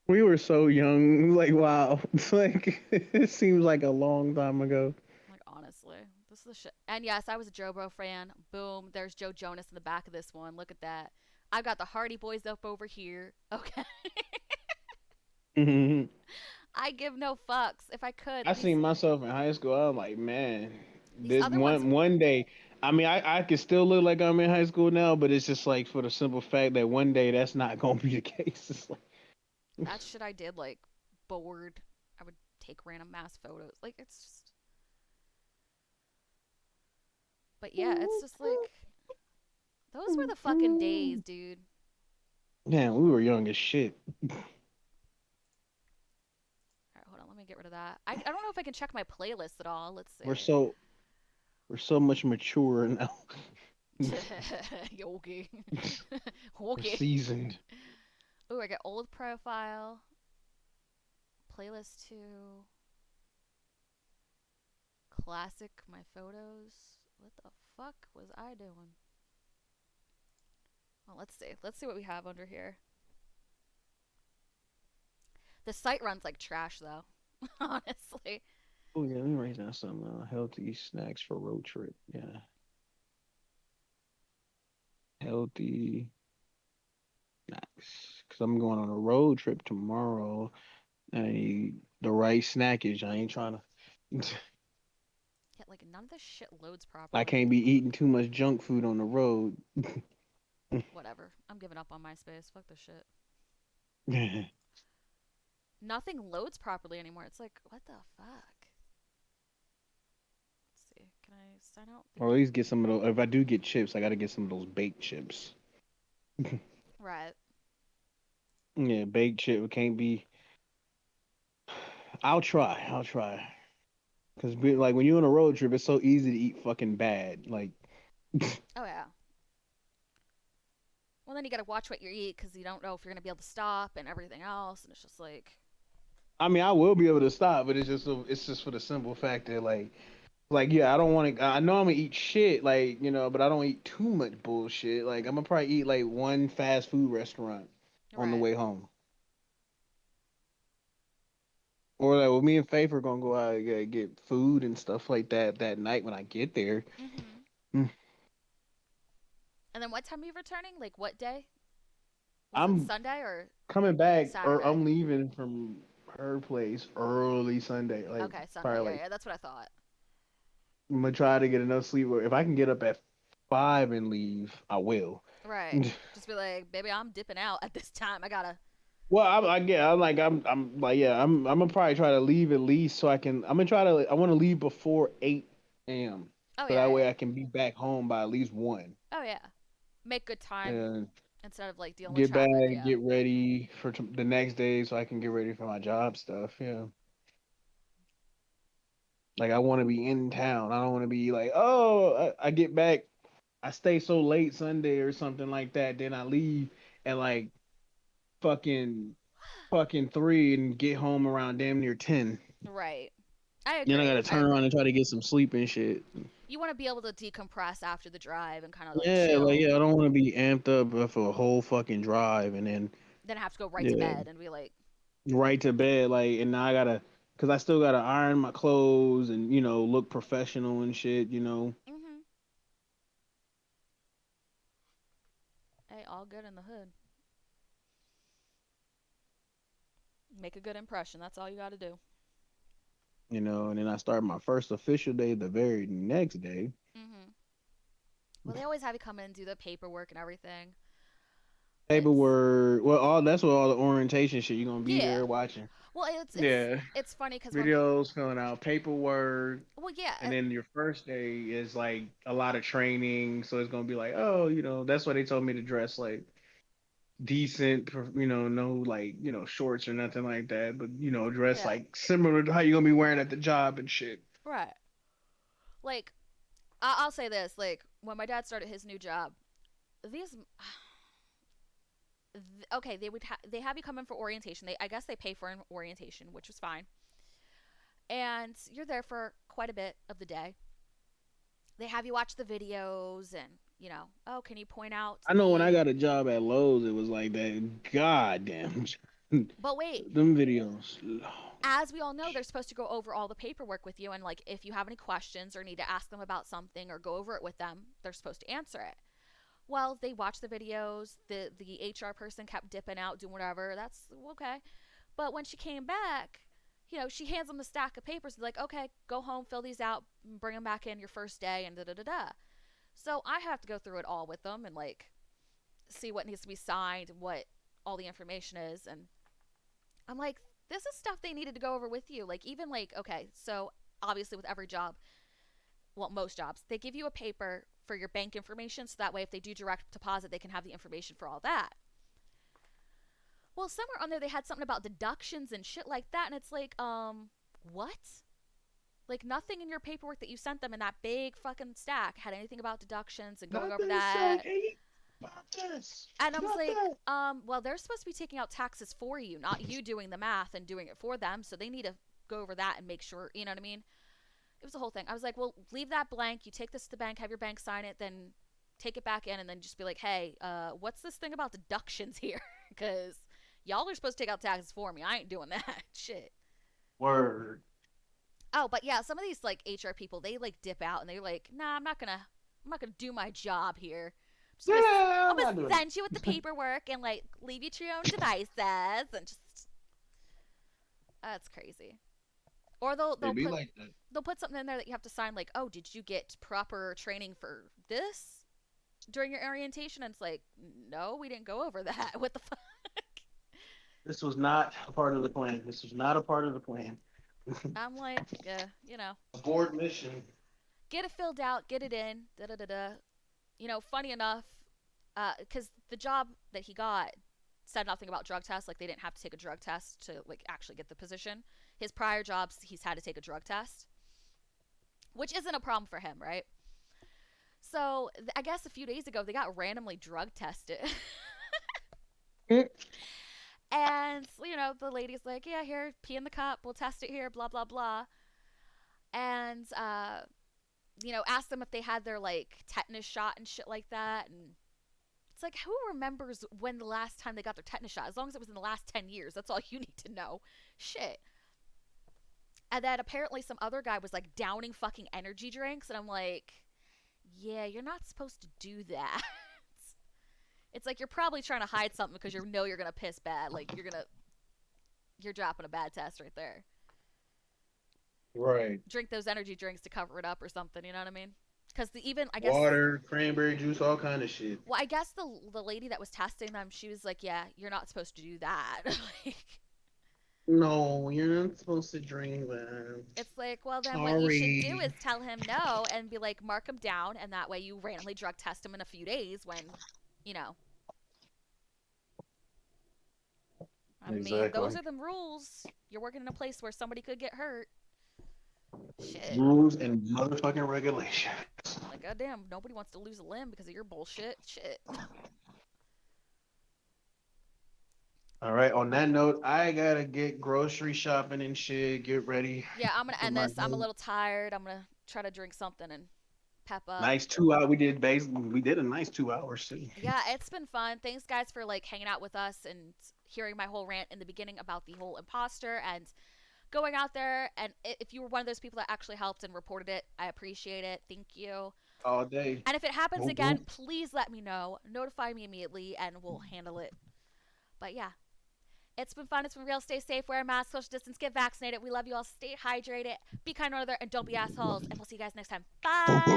We were so young. Like wow. It's like it seems like a long time ago. Like, honestly. This is the shit. And yes, I was a Joe Bro fan. Boom. There's Joe Jonas in the back of this one. Look at that. I've got the Hardy Boys up over here. Okay. I give no fucks. If I could, I these seen myself in high school. I was like, man, these this other ones. one day. I mean, I could still look like I'm in high school now, but it's just like for the simple fact that one day that's not gonna be the case. It's like, That shit I did, like, bored. I would take random mass photos. Like, it's just. But yeah, it's just like. Those were the fucking days, dude. man, we were young as shit. Alright, hold on. Let me get rid of that. I don't know if I can check my playlist at all. Let's We're see. so we're so much mature now. Okay. We're Okay. seasoned. Ooh, I got old profile. Playlist 2. Classic my photos. What the fuck was I doing? Well, let's see. Let's see what we have under here. The site runs like trash though. Honestly. Oh yeah, let me write down some healthy snacks for road trip. Yeah, healthy. Nice. Cause I'm going on a road trip tomorrow. I need the right snackage. I ain't trying to. Yeah, like none of this shit loads I properly. can't be eating too much junk food on the road. Whatever. I'm giving up on MySpace. Fuck this shit. Nothing loads properly anymore. It's like, what the fuck? Let's see. Can I sign out? Or at Thank you. least get some of those. If I do get chips, I gotta get some of those baked chips. Right. Yeah, baked chip can't be. I'll try. I'll try. Cause like when you're on a road trip, it's so easy to eat fucking bad. Like, Oh, yeah. Well, then you gotta watch what you eat because you don't know if you're gonna be able to stop and everything else. And it's just like, I mean, I will be able to stop, but it's just for the simple fact that like yeah, I don't want to. I know I'm gonna eat shit, like but I don't eat too much bullshit. Like I'm gonna probably eat like one fast food restaurant on the right. way home, or like well, me and Faith are gonna go out and get food and stuff like that night when I get there. Mm-hmm. Mm. And then what time are you returning? Like, what day? Was it I'm Sunday or coming back, or Saturday? I'm leaving from her place early Sunday. Like Okay, Sunday. probably Yeah, like yeah, that's what I thought. I'm gonna try to get enough sleep. Or if I can get up at 5 and leave, I will. Right. Just be like, baby, I'm dipping out at this time. I gotta. Well, I get. I'm like, yeah. I'm gonna probably try to leave at least so I can. I'm gonna try to. I want to leave before 8 a.m. Oh, so yeah, that yeah. way I can be back home by at least 1 Oh, yeah. Make good time and instead of like dealing with get back, traffic. Yeah. get ready for the next day so I can get ready for my job stuff. Yeah, like I want to be in town. I don't want to be like, oh, I get back. I stay so late Sunday or something like that. Then I leave at like fucking fucking 3 and get home around damn near 10. Right. I Then I agree. gotta I turn around and agree. try to get some sleep and shit. You want to be able to decompress after the drive and kind of like Yeah, like chill, yeah, I don't want to be amped up for a whole fucking drive and then then have to go right to yeah, bed and be like, right to bed. Like, and now I gotta, cause I still gotta iron my clothes and look professional and shit. mm-hmm. Hey, all good in the hood. Make a good impression. That's all you got to do. And then I start my first official day the very next day. Mm-hmm. Well, they always have you come in and do the paperwork and everything. It's Paperwork. Well, all that's what all the orientation shit. You're gonna be yeah. there watching. Well, it's Yeah, it's funny because when videos, filling out paperwork, well, yeah, and then your first day is like a lot of training. So it's gonna be like, oh, that's why they told me to dress like decent, no like shorts or nothing like that, but dress yeah, like similar to how you're gonna be wearing at the job and shit. right. Like I'll say this: like when my dad started his new job, these okay, they have you come in for orientation. I guess they pay for an orientation, which was fine, and you're there for quite a bit of the day. They have you watch the videos and oh, can you point out I know when I the got a job at Lowe's, it was like that. God damn, but wait, them videos. as we all know, they're supposed to go over all the paperwork with you, and like if you have any questions or need to ask them about something or go over it with them, they're supposed to answer it. Well, they watched the videos. The HR person kept dipping out, doing whatever. That's okay. But when she came back, she hands them the stack of papers. Like, okay, go home, fill these out, bring them back in your first day, and da da da da. So I have to go through it all with them and like see what needs to be signed, what all the information is, and I'm like, this is stuff they needed to go over with you. Like, even like, okay, so obviously with every job, well, most jobs, they give you a paper for your bank information. So that way, if they do direct deposit, they can have the information for all that. Well, somewhere on there, they had something about deductions and shit like that. And it's like, what? Like, nothing in your paperwork that you sent them in that big fucking stack had anything about deductions and going over Nothing said that. hey about this. And I was like, Nothing. well, they're supposed to be taking out taxes for you, not you doing the math and doing it for them. So they need to go over that and make sure, you know what I mean? It was a whole thing. I was like, well, leave that blank. You take this to the bank, have your bank sign it, then take it back in, and then just be like, hey, what's this thing about deductions here? Because y'all are supposed to take out taxes for me. I ain't doing that shit. Word. Oh, but yeah, some of these like HR people, they like dip out and they're like, nah, I'm not gonna do my job here Just gonna Nah, I'm I'm not gonna doing send you with the paperwork and like leave you to your own devices and just that's crazy. Or They be like that. they'll put something in there that you have to sign like, oh, did you get proper training for this during your orientation? And it's like, no, we didn't go over that. What the fuck? This was not a part of the plan. This was not a part of the plan. I'm like, you know, Abort mission. get it filled out, get it in, da da da da. You know, funny enough, because the job that he got said nothing about drug tests. Like they didn't have to take a drug test to like actually get the position. His prior jobs, he's had to take a drug test, which isn't a problem for him, right? So I guess a few days ago they got randomly drug tested. And you know the lady's like, yeah, here, pee in the cup, we'll test it here, blah blah blah. And you know, asked them if they had their like tetanus shot and shit like that. And it's like, who remembers when the last time they got their tetanus shot? As long as it was in the last 10 years, that's all you need to know. Shit. And then apparently some other guy was like downing fucking energy drinks, and I'm like, yeah, you're not supposed to do that. It's like you're probably trying to hide something because you know you're gonna piss bad. Like you're dropping a bad test right there. Right. Drink those energy drinks to cover it up or something. You know what I mean? Because the even I guess Water, cranberry juice, all kind of shit. well I guess the lady that was testing them, she was like, yeah, you're not supposed to do that. Like, No, you're not supposed to drink that. it's like, well then what you should do Sorry. is tell him no and be like, mark him down, and that way you randomly drug test him in a few days when, you know. I mean, those Exactly. are the rules. You're working in a place where somebody could get hurt. Shit. Rules and motherfucking regulations. Like, goddamn, nobody wants to lose a limb because of your bullshit. Shit. All right. On that note, I gotta get grocery shopping and shit. Get ready Yeah, I'm gonna for end my this. I'm a little tired. I'm gonna try to drink something and pep up. nice 2 hour. We did a nice 2 hours too. Yeah, it's been fun. Thanks, guys, for like hanging out with us and hearing my whole rant in the beginning about the whole imposter and going out there. And if you were one of those people that actually helped and reported it, I appreciate it. Thank you. All day. And if it happens Whoop, again, whoop. please let me know. Notify me immediately, and we'll handle it. But yeah, it's been fun. It's been real. Stay safe. Wear a mask. Social distance. Get vaccinated. We love you all. Stay hydrated. Be kind to one another, and don't be assholes. And we'll see you guys next time. Bye.